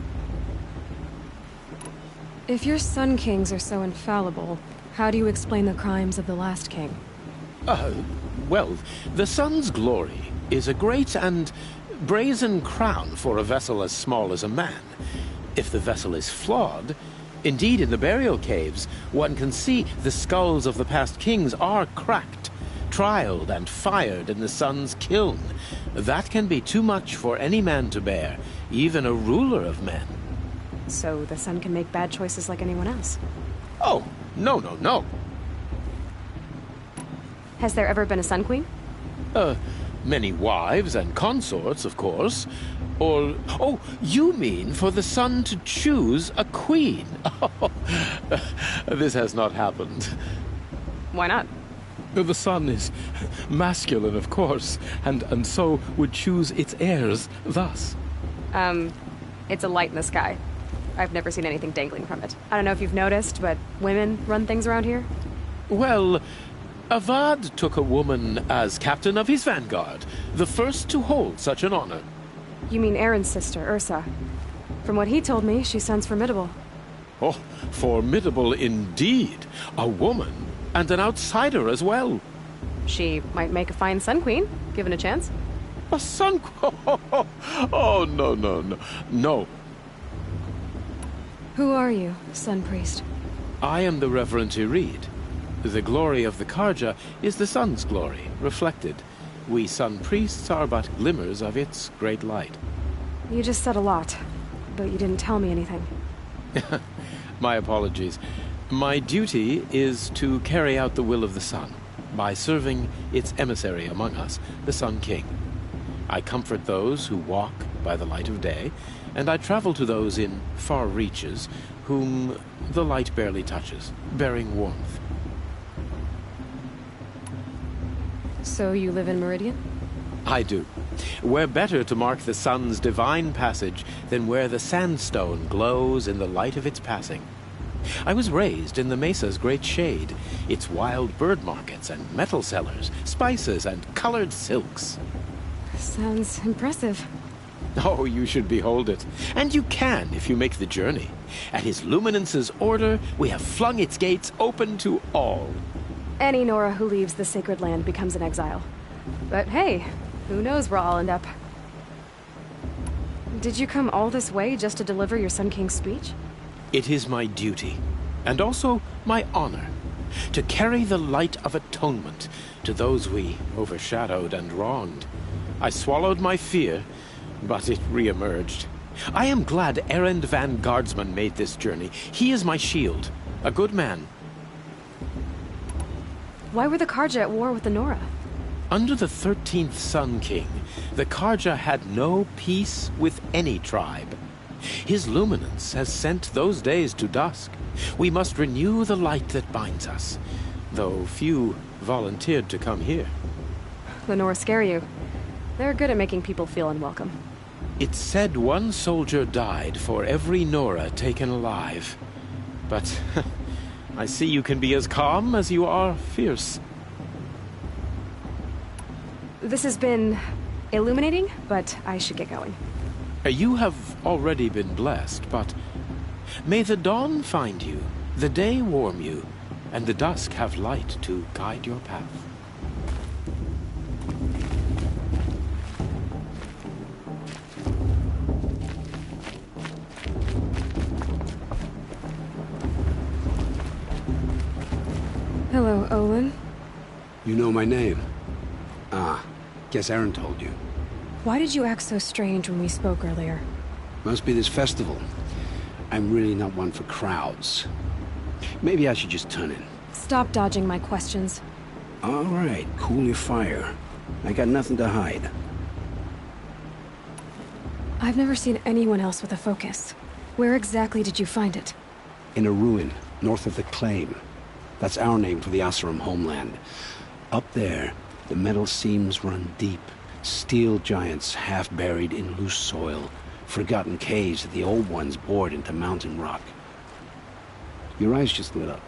If your Sun Kings are so infallible, how do you explain the crimes of the last king? Well, the sun's glory is a great and brazen crown for a vessel as small as a man. If the vessel is flawed, indeed in the burial caves, one can see the skulls of the past kings are cracked, trialed and fired in the sun's kiln. That can be too much for any man to bear, even a ruler of men. So the sun can make bad choices like anyone else? Oh, no. Has there ever been a Sun Queen? Many wives and consorts, of course. Or, oh, you mean for the sun to choose a queen? Oh, this has not happened. Why not? The sun is masculine, of course, and so would choose its heirs thus. It's a light in the sky. I've never seen anything dangling from it. I don't know if you've noticed, but women run things around here. Well, Avad took a woman as captain of his vanguard, the first to hold such an honor. You mean Aaron's sister, Ursa. From what he told me, she sounds formidable. Oh, formidable indeed. A woman, and an outsider as well. She might make a fine Sun Queen, given a chance. A Sun Queen? Oh, no. Who are you, Sun Priest? I am the Reverend Irid. The glory of the Karja is the sun's glory, reflected. We Sun Priests are but glimmers of its great light. You just said a lot, but you didn't tell me anything. My apologies. My duty is to carry out the will of the sun, by serving its emissary among us, the Sun King. I comfort those who walk by the light of day, and I travel to those in far reaches whom the light barely touches, bearing warmth. So you live in Meridian? I do. Where better to mark the sun's divine passage than where the sandstone glows in the light of its passing. I was raised in the mesa's great shade, its wild bird markets and metal cellars, spices and colored silks. Sounds impressive. Oh, you should behold it. And you can if you make the journey. At his luminance's order, we have flung its gates open to all. Any Nora who leaves the sacred land becomes an exile. But hey, who knows where I'll end up. Did you come all this way just to deliver your Sun King's speech? It is my duty, and also my honor, to carry the light of atonement to those we overshadowed and wronged. I swallowed my fear, but it re-emerged. I am glad Erend Van Guardsman made this journey. He is my shield, a good man. Why were the Karja at war with the Nora? Under the 13th Sun King, the Karja had no peace with any tribe. His luminance has sent those days to dusk. We must renew the light that binds us, though few volunteered to come here. The Nora scare you. They're good at making people feel unwelcome. It's said one soldier died for every Nora taken alive. But I see you can be as calm as you are fierce. This has been illuminating, but I should get going. You have already been blessed, but may the dawn find you, the day warm you, and the dusk have light to guide your path. Hello, Olin. You know my name? Ah, guess Aaron told you. Why did you act so strange when we spoke earlier? Must be this festival. I'm really not one for crowds. Maybe I should just turn in. Stop dodging my questions. All right, cool your fire. I got nothing to hide. I've never seen anyone else with a focus. Where exactly did you find it? In a ruin, north of the Claim. That's our name for the Oseram homeland. Up there, the metal seams run deep. Steel giants half buried in loose soil. Forgotten caves that the old ones bored into mountain rock. Your eyes just lit up.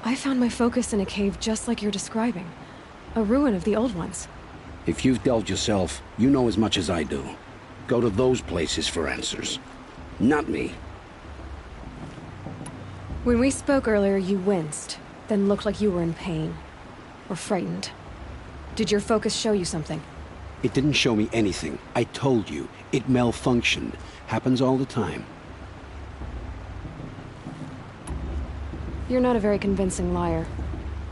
I found my focus in a cave just like you're describing. A ruin of the old ones. If you've delved yourself, you know as much as I do. Go to those places for answers. Not me. When we spoke earlier, you winced, then looked like you were in pain. Or frightened. Did your focus show you something? It didn't show me anything. I told you. It malfunctioned. Happens all the time. You're not a very convincing liar.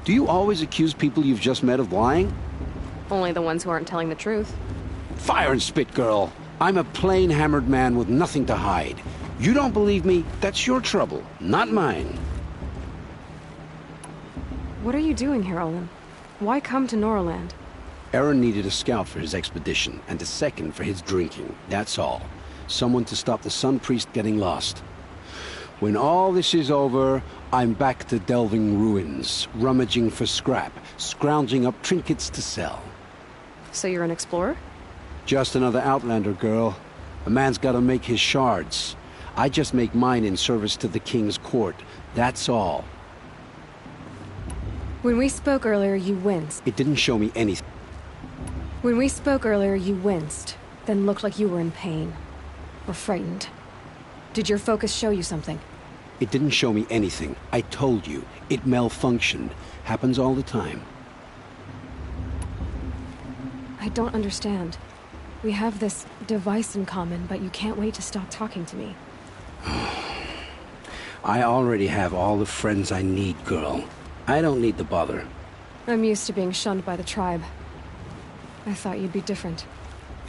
Do you always accuse people you've just met of lying? Only the ones who aren't telling the truth. Fire and spit, girl. I'm a plain hammered man with nothing to hide. You don't believe me? That's your trouble, not mine. What are you doing here, Olin? Why come to Noraland? Aaron needed a scout for his expedition, and a second for his drinking. That's all. Someone to stop the Sun Priest getting lost. When all this is over, I'm back to delving ruins, rummaging for scrap, scrounging up trinkets to sell. So you're an explorer? Just another Outlander, girl. A man's gotta make his shards. I just make mine in service to the King's court. That's all. When we spoke earlier, you winced. It didn't show me anything. When we spoke earlier, you winced, then looked like you were in pain. Or frightened. Did your focus show you something? It didn't show me anything. I told you. It malfunctioned. Happens all the time. I don't understand. We have this device in common, but you can't wait to stop talking to me. I already have all the friends I need, girl. I don't need the bother. I'm used to being shunned by the tribe. I thought you'd be different.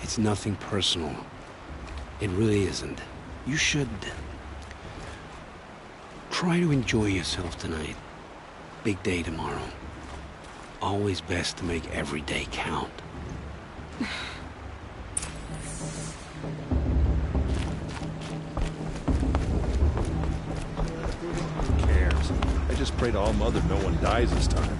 It's nothing personal. It really isn't. You should... try to enjoy yourself tonight. Big day tomorrow. Always best to make every day count. Who cares? I just pray to All Mother no one dies this time.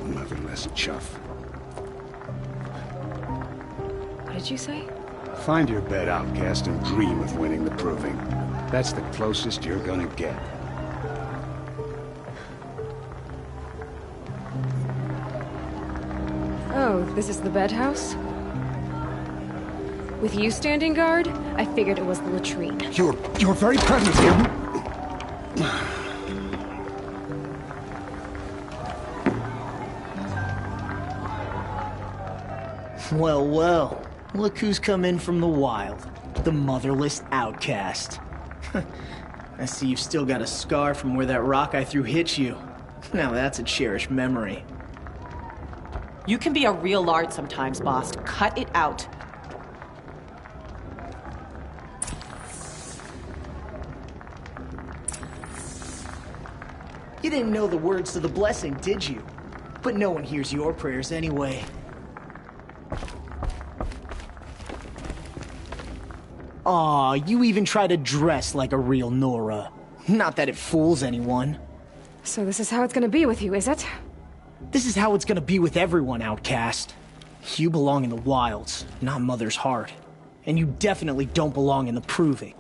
Motherless chuff. What did you say? Find your bed, outcast, and dream of winning the proving. That's the closest you're gonna get. Oh, this is the bedhouse? With you standing guard, I figured it was the latrine. Your very presence here... Well, well. Look who's come in from the wild. The motherless outcast. I see you've still got a scar from where that rock I threw hit you. Now that's a cherished memory. You can be a real lard sometimes, boss. Cut it out. You didn't know the words to the blessing, did you? But no one hears your prayers anyway. Aw, you even try to dress like a real Nora. Not that it fools anyone. So this is how it's gonna be with you, is it? This is how it's gonna be with everyone, outcast. You belong in the wilds, not Mother's heart. And you definitely don't belong in the proving.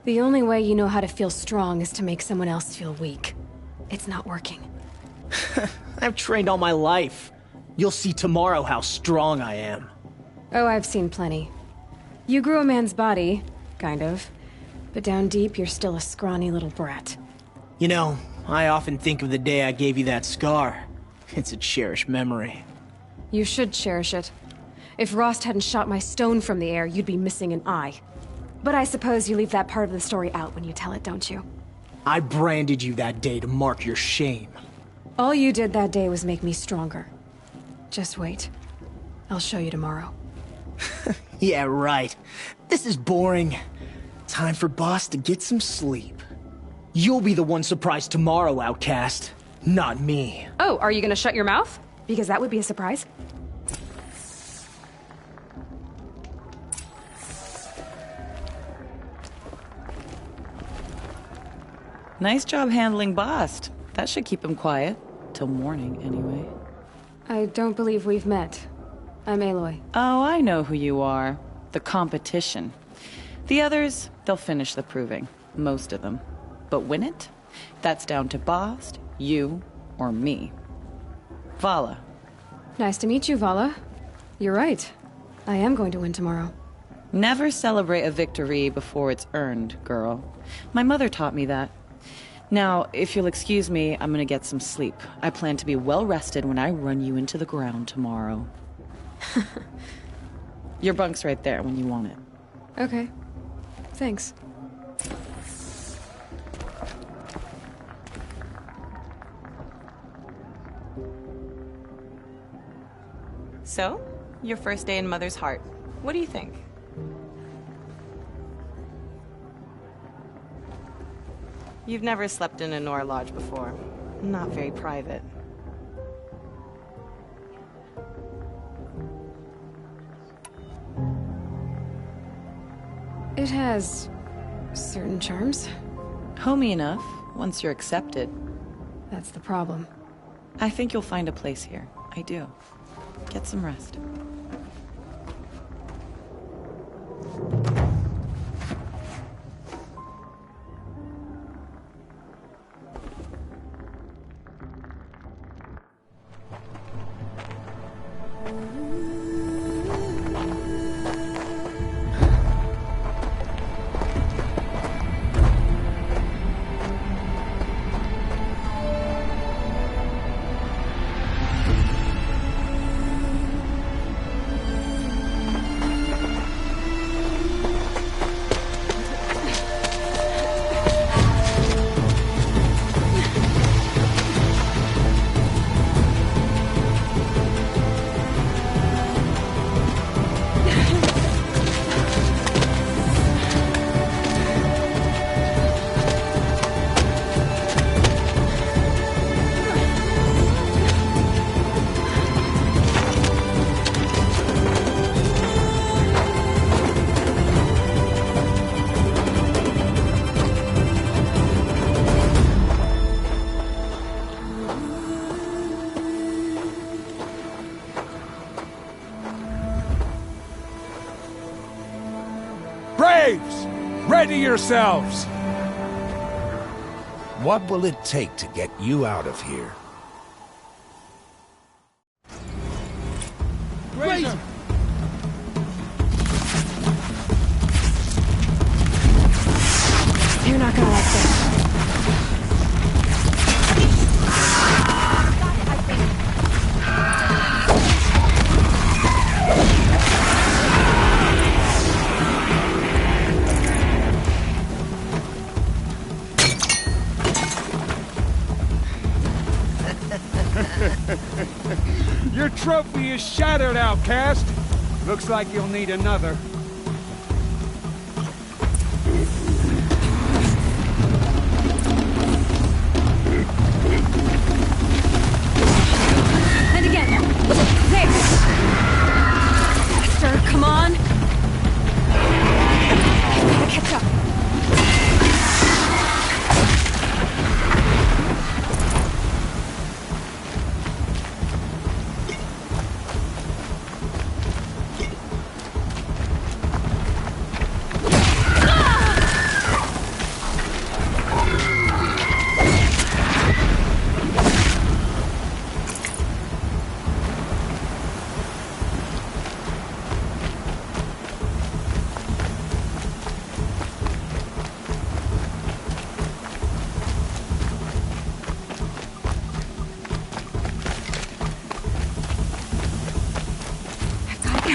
The only way you know how to feel strong is to make someone else feel weak. It's not working. I've trained all my life. You'll see tomorrow how strong I am. Oh, I've seen plenty. You grew a man's body, kind of. But down deep, you're still a scrawny little brat. You know, I often think of the day I gave you that scar. It's a cherished memory. You should cherish it. If Rost hadn't shot my stone from the air, you'd be missing an eye. But I suppose you leave that part of the story out when you tell it, don't you? I branded you that day to mark your shame. All you did that day was make me stronger. Just wait. I'll show you tomorrow. Yeah, right. This is boring. Time for Boss to get some sleep. You'll be the one surprised tomorrow, outcast. Not me. Oh, are you gonna shut your mouth? Because that would be a surprise. Nice job handling Bast. That should keep him quiet. Till morning, anyway. I don't believe we've met. I'm Aloy. Oh, I know who you are. The competition. The others, they'll finish the proving. Most of them. But win it? That's down to Bast, you, or me. Vala. Nice to meet you, Vala. You're right. I am going to win tomorrow. Never celebrate a victory before it's earned, girl. My mother taught me that. Now, if you'll excuse me, I'm gonna get some sleep. I plan to be well rested when I run you into the ground tomorrow. Your bunk's right there when you want it. Okay. Thanks. So, your first day in Mother's heart. What do you think? You've never slept in a Nora lodge before. Not very private. It has certain charms. Homey enough, once you're accepted. That's the problem. I think you'll find a place here. I do. Get some rest. Braves! Ready yourselves! What will it take to get you out of here? Razor! You're not gonna like this. Your trophy is shattered, outcast. Looks like you'll need another.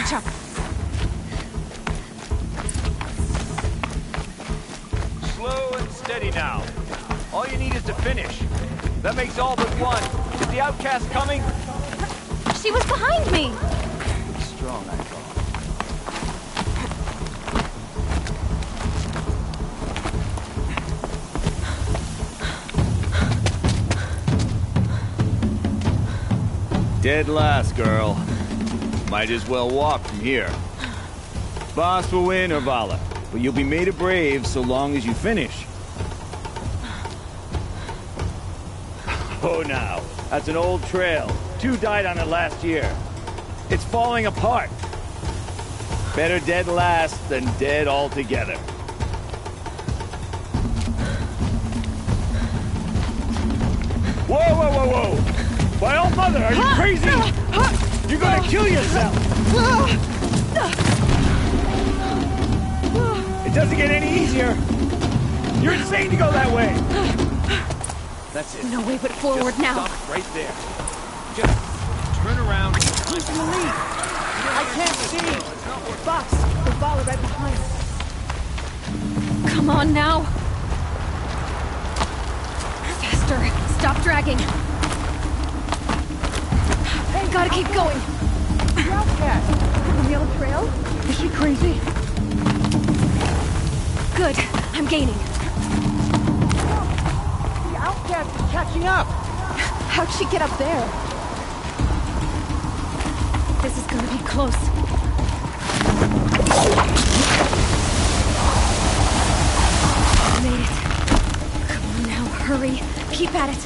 catch up. Slow and steady now. All you need is to finish. That makes all but one. Is the outcast coming? She was behind me! Strong, I thought. Dead last, girl. Might as well walk from here. Boss will win, or Vala, but you'll be made a brave so long as you finish. Oh, now. That's an old trail. 2 died on it last year. It's falling apart. Better dead last than dead altogether. Whoa, whoa, whoa, whoa! My old mother, are you crazy? You're gonna kill yourself! It doesn't get any easier. You're insane to go that way. That's it. No way but forward Just now. Stop right there. Just turn around. Who's in the lead? I can't see. Box, the Vala right behind. Come on now. Faster. Stop dragging. Gotta keep going. The outcast. On the old trail? Is she crazy? Good. I'm gaining. The outcast is catching up. How'd she get up there? This is gonna be close. Made it. Come on now, hurry. Keep at it.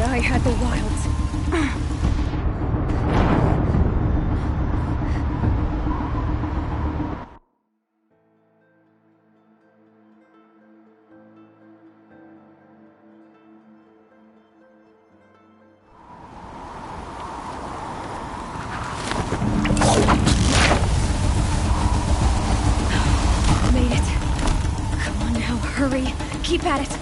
I had the wilds. Made it. Come on now, hurry. Keep at it.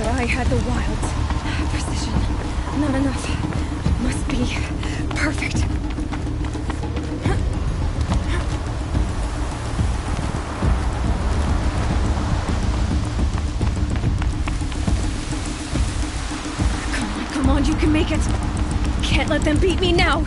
I had the wilds. Precision. Not enough. Must be perfect. Come on, you can make it. Can't let them beat me now.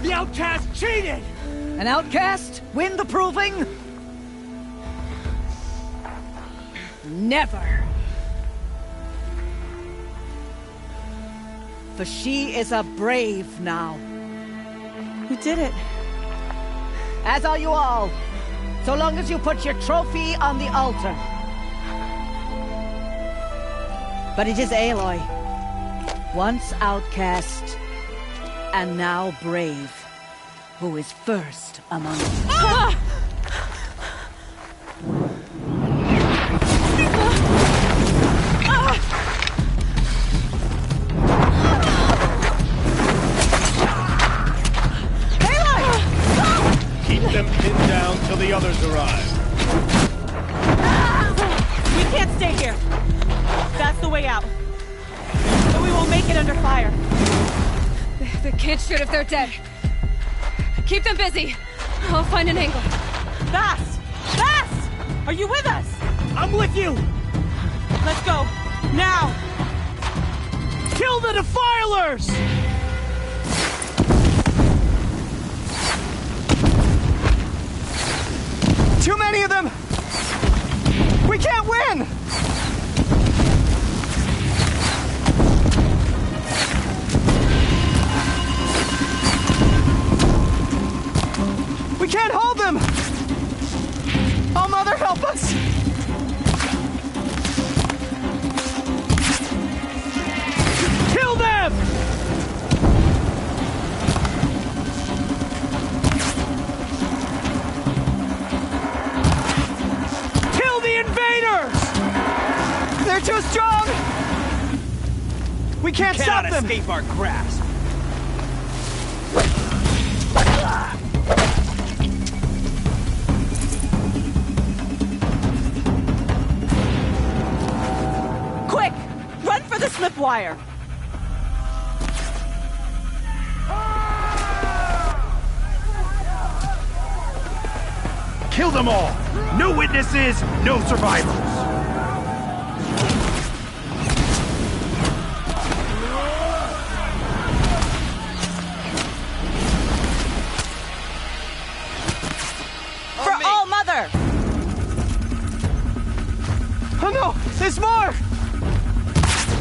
The outcast cheated! An outcast? Win the proving? Never. For she is a brave now. You did it. As are you all. So long as you put your trophy on the altar. But it is Aloy. Once outcast, and now brave, who is first among us. Ah! Keep them pinned down till the others arrive. We can't stay here. That's the way out. But we won't make it under fire. The kids shoot if they're dead. Keep them busy. I'll find an angle. Fast! Fast! Are you with us? I'm with you! Let's go. Now! Kill the Defilers! Too many of them! We can't win! We can't hold them! Oh, Mother, help us! Kill them! Kill the invaders! They're too strong! We can't stop them! Escape our grasp! Quick! Run for the slip wire! Kill them all! No witnesses, no survivors! For All Mother! Oh no! There's more!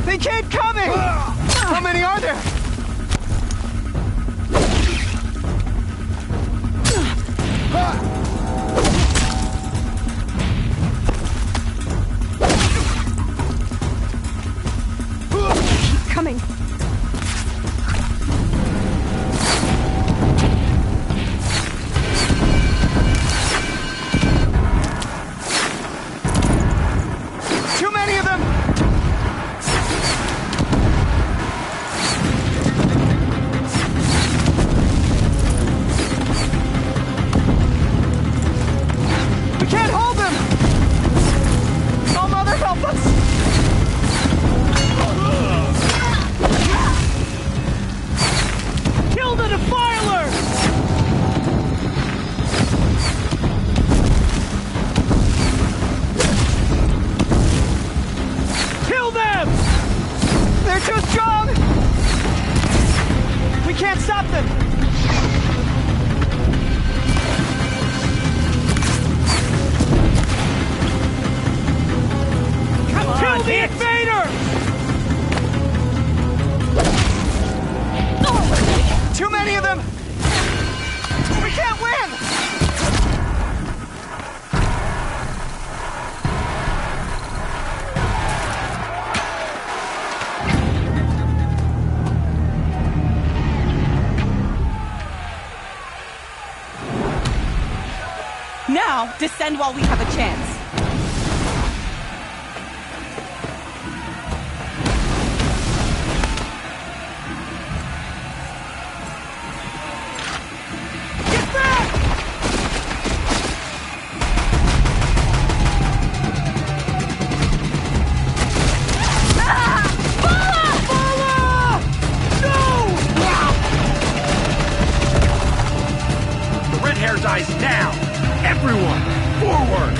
They keep coming! How many are there? Keep coming. Too many of them! We can't hold them! Oh, Mother, help us! Kill the Defiler! Kill them! They're too strong! We can't stop them! Come on, Kill the invader! Too many of them! We can't win! Now, descend while we have a chance. Get back! Bala! No! The red hair dies now! Everyone, forward!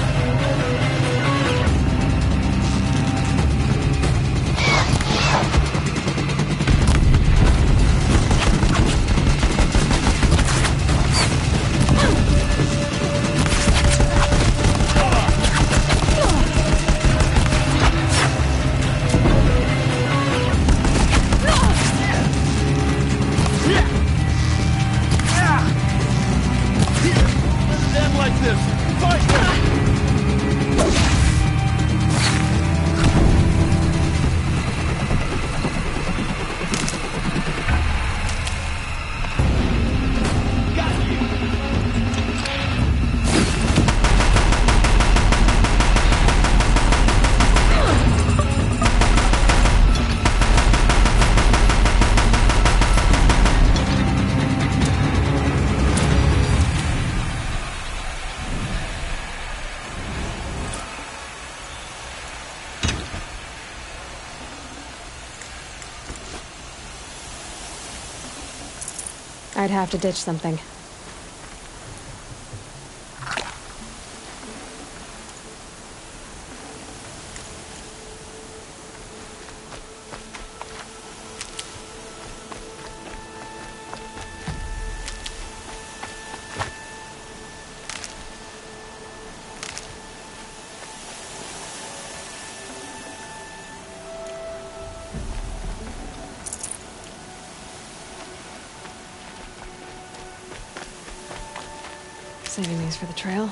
Stand like this! Fight! I'd have to ditch something. Saving these for the trail.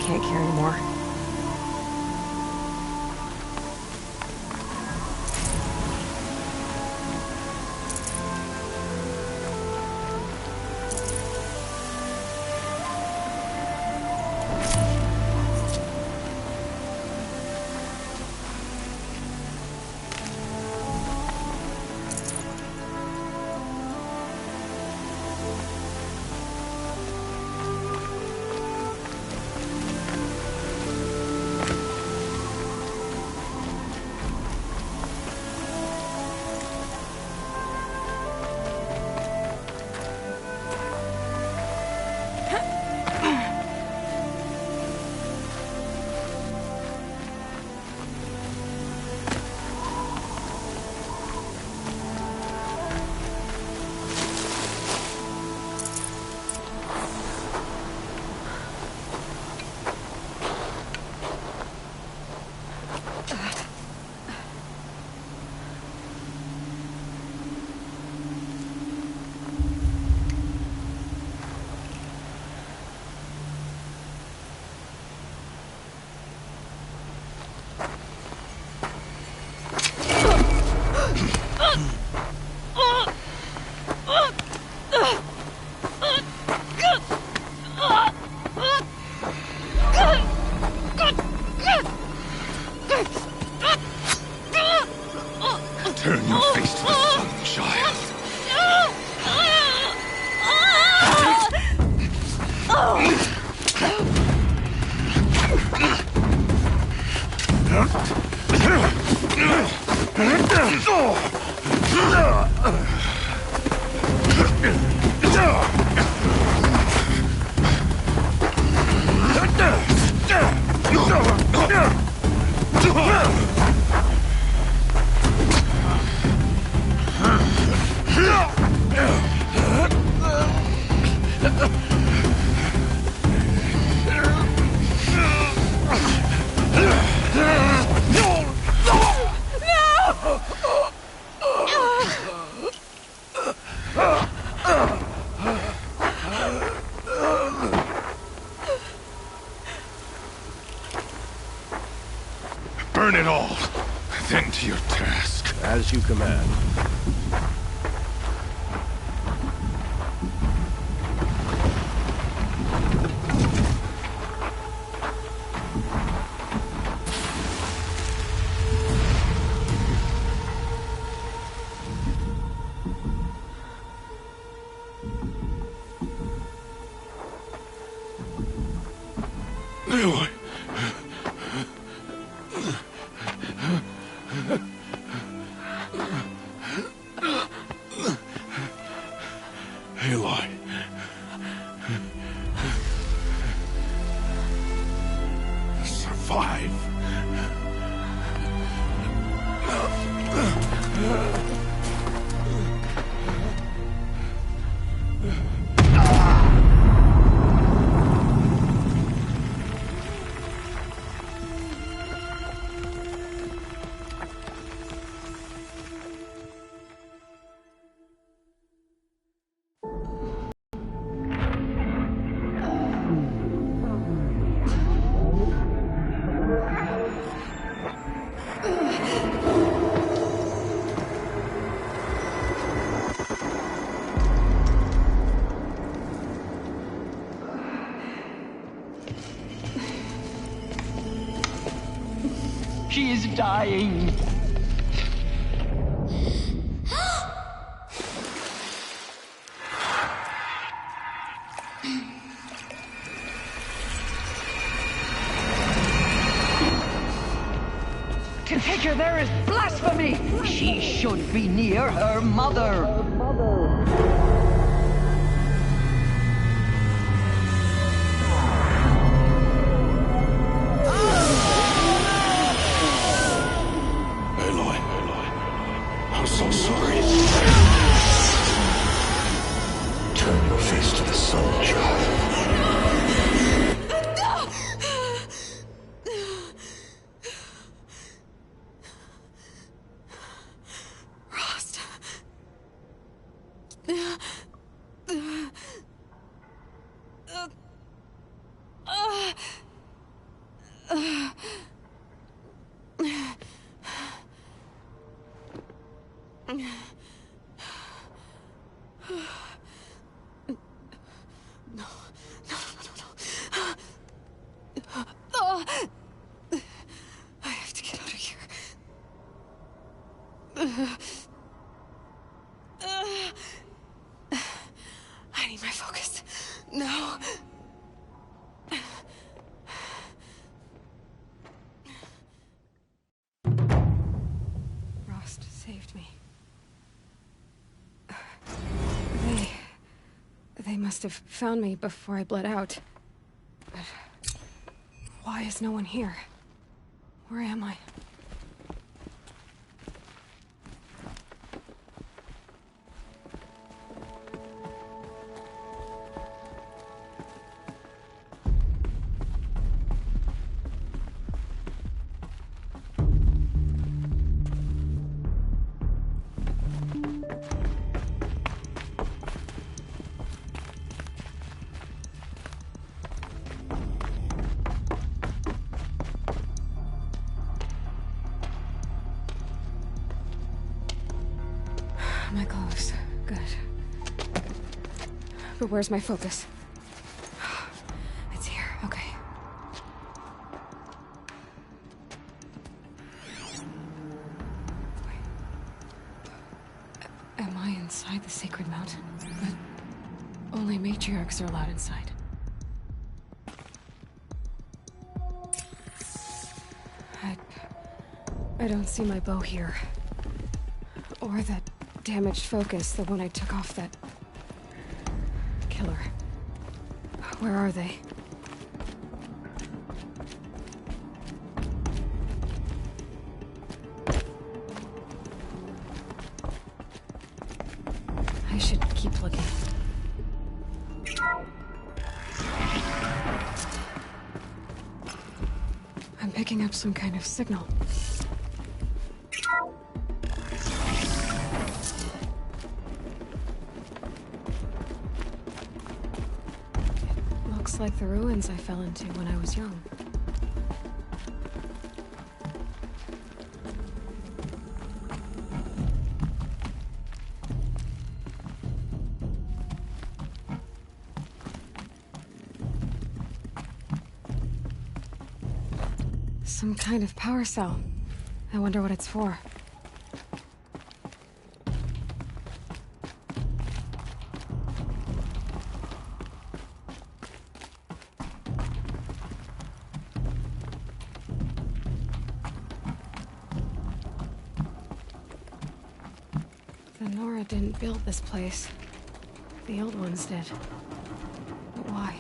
Can't carry more. Turn your face to the sun, child. Burn it all, then to your task. As you command. Aloy. Aloy. Survive. She is dying. to take her there is blasphemy! She should be near her mother! Aloy, I'm so sorry. Turn your face to the sun, child. I have to get out of here. I need my focus. No. Rost saved me. They must have found me before I bled out. But why is no one here? Where am I? My clothes. Good. But where's my focus? It's here. Okay. Wait. Am I inside the sacred mountain? But only matriarchs are allowed inside. I don't see my bow here. Or that damaged focus, the one I took off that killer. Where are they? I should keep looking. I'm picking up some kind of signal. Like the ruins I fell into when I was young. Some kind of power cell. I wonder what it's for. Didn't build this place. The old ones did. But why?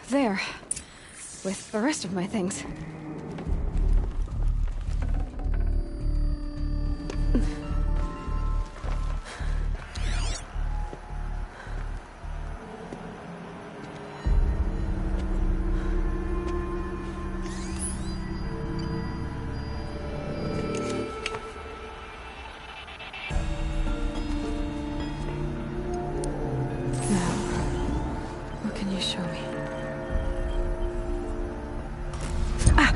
There. With the rest of my things. Show me. Ah!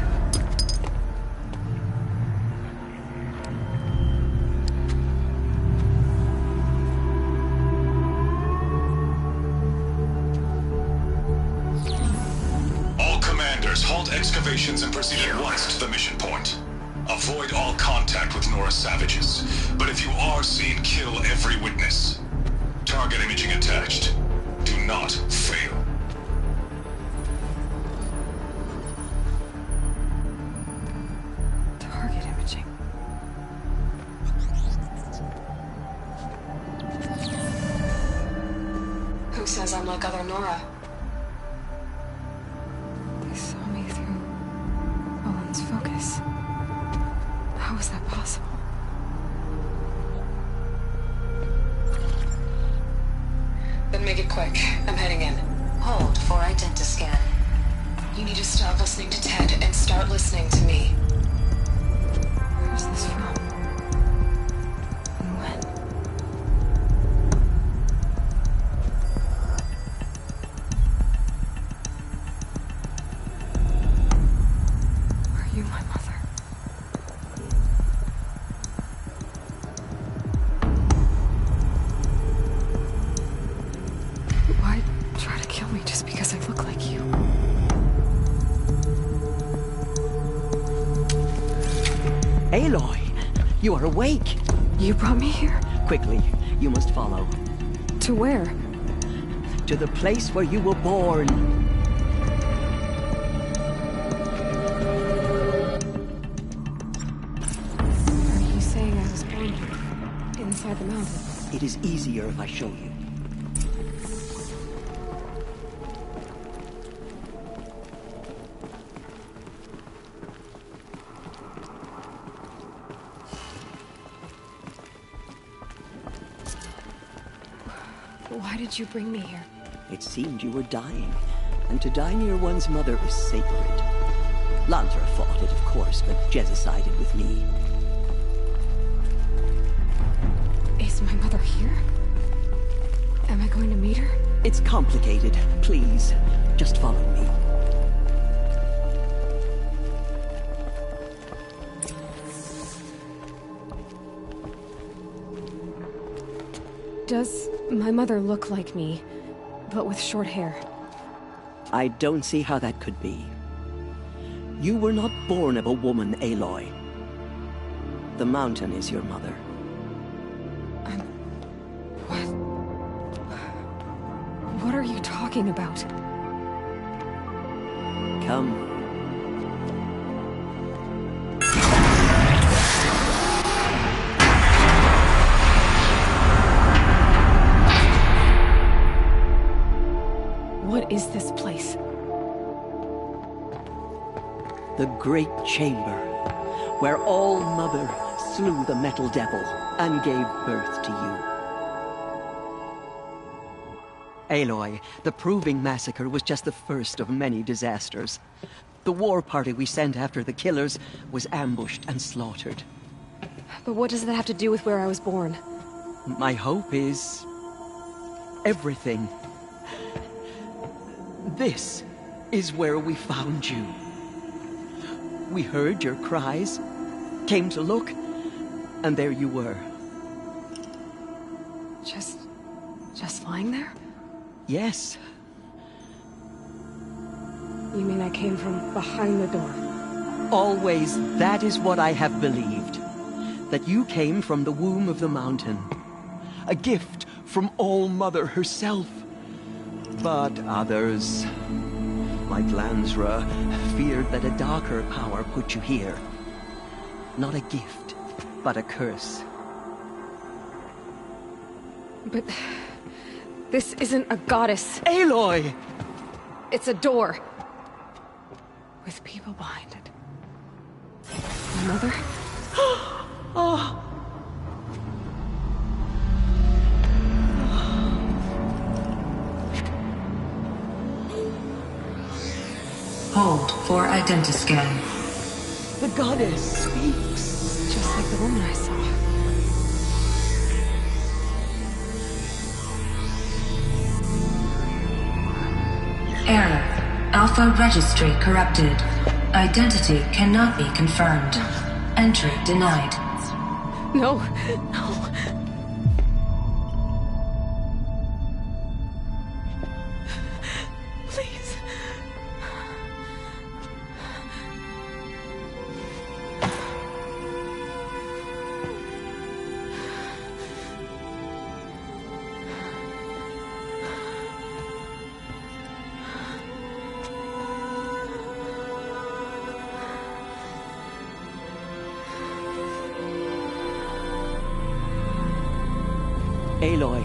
once to the mission point. Avoid all contact with Nora savages, but if you are seen, kill every witness. Target imaging attached. Do not fail. Target imaging. Who says I'm like other Nora? They saw me through Owen's focus. How is that possible? Then make it quick. I'm heading in. Hold for identiscan. You need to stop listening to Ted and start listening to me. Where's this from? And when? Are you my mother? Why try to kill me just because I look like you? Aloy, you are awake. You brought me here? Quickly, you must follow. To where? To the place where you were born. Are you saying I was born inside the mountain? It is easier if I show you. Why did you bring me here? It seemed you were dying, and to die near one's mother is sacred. Lantra fought it, of course, but Jezza sided with me. Is my mother here? Am I going to meet her? It's complicated. Please, just follow me. Does my mother look like me, but with short hair? I don't see how that could be. You were not born of a woman, Aloy. The mountain is your mother. What are you talking about? Come. What is this place? The Great Chamber, where All-Mother slew the Metal Devil and gave birth to you. Aloy, the Proving Massacre was just the first of many disasters. The war party we sent after the killers was ambushed and slaughtered. But what does that have to do with where I was born? My hope is... everything. This is where we found you. We heard your cries, came to look, and there you were. Just lying there? Yes. You mean I came from behind the door? Always, that is what I have believed. That you came from the womb of the mountain. A gift from All-Mother herself. But others, like Lansra, feared that a darker power put you here. Not a gift, but a curse. But... this isn't a goddess. Aloy! It's a door. With people behind it. My mother? Oh! Hold for identiscan. The goddess speaks. Just like the woman I saw. Error. Alpha registry corrupted. Identity cannot be confirmed. Entry denied. No, no. Please. Aloy,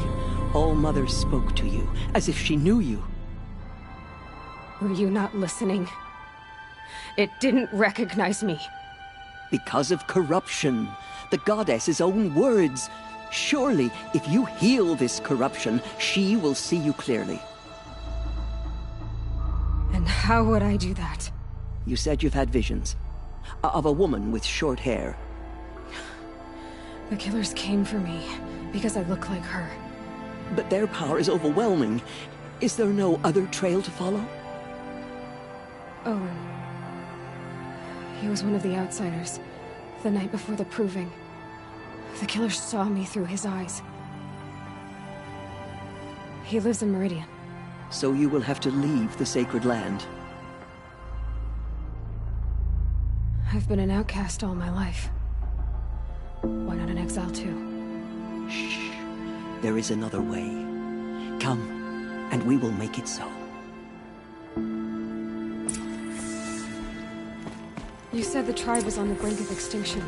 All-Mother spoke to you, as if she knew you. Were you not listening? It didn't recognize me. Because of corruption. The goddess's own words. Surely, if you heal this corruption, she will see you clearly. And how would I do that? You said you've had visions. Of a woman with short hair. The killers came for me because I look like her. But their power is overwhelming. Is there no other trail to follow? Owen. He was one of the outsiders. The night before the proving. The killers saw me through his eyes. He lives in Meridian. So you will have to leave the sacred land. I've been an outcast all my life. Why not an exile too? Shh. There is another way. Come, and we will make it so. You said the tribe was on the brink of extinction.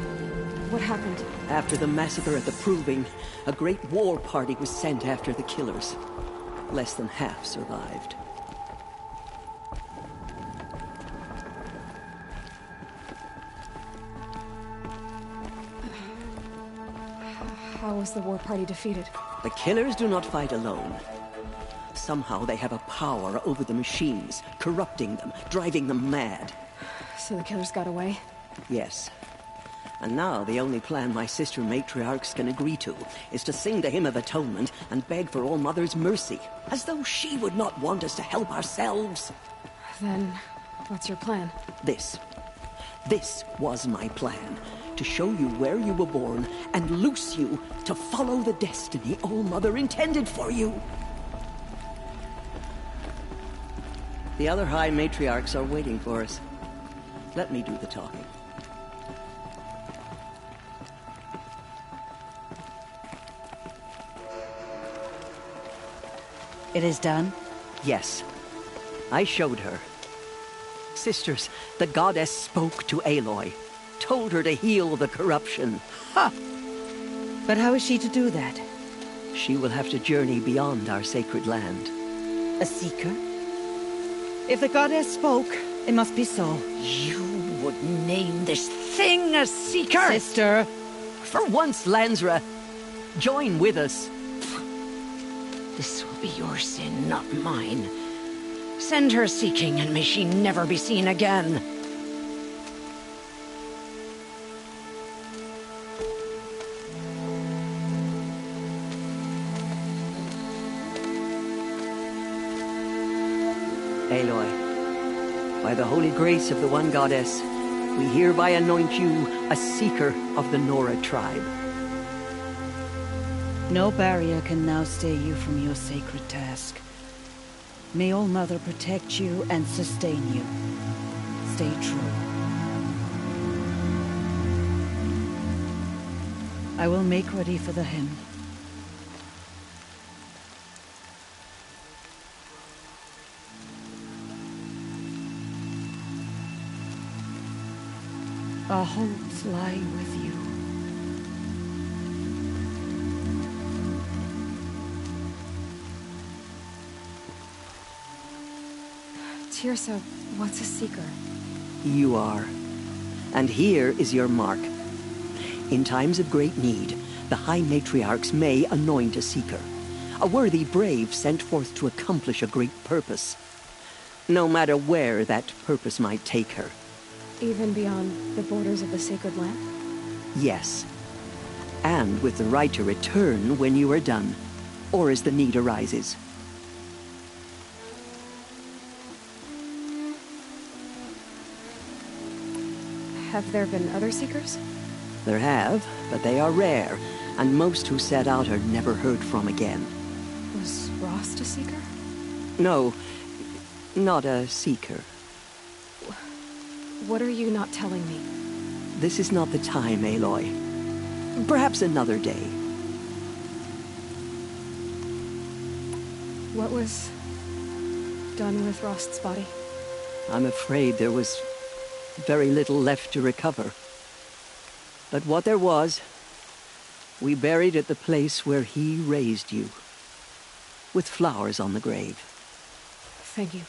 What happened? After the massacre at the Proving, a great war party was sent after the killers. Less than half survived. How was the war party defeated? The killers do not fight alone. Somehow they have a power over the machines, corrupting them, driving them mad. So the killers got away? Yes. And now the only plan my sister matriarchs can agree to is to sing the Hymn of Atonement and beg for All-Mother's mercy, as though she would not want us to help ourselves. Then, what's your plan? This. This was my plan. To show you where you were born and loose you to follow the destiny All-Mother intended for you. The other High Matriarchs are waiting for us. Let me do the talking. It is done? Yes. I showed her. Sisters, the goddess spoke to Aloy. Told her to heal the corruption. Ha! But how is she to do that? She will have to journey beyond our sacred land. A seeker? If the goddess spoke, it must be so. You would name this thing a seeker? Sister! For once, Lansra, join with us. This will be your sin, not mine. Send her seeking, and may she never be seen again. Aloy, by the holy grace of the One Goddess, we hereby anoint you a seeker of the Nora tribe. No barrier can now stay you from your sacred task. May All-Mother protect you and sustain you. Stay true. I will make ready for the hymn. Our hopes lie with you. Tirsa, what's a seeker? You are. And here is your mark. In times of great need, the High Matriarchs may anoint a seeker. A worthy brave sent forth to accomplish a great purpose. No matter where that purpose might take her. Even beyond the borders of the sacred land? Yes. And with the right to return when you are done, or as the need arises. Have there been other seekers? There have, but they are rare, and most who set out are never heard from again. Was Rost a seeker? No, not a seeker. What are you not telling me? This is not the time, Aloy. Perhaps another day. What was done with Rost's body? I'm afraid there was very little left to recover. But what there was We buried at the place where he raised you, with flowers on the grave. Thank you.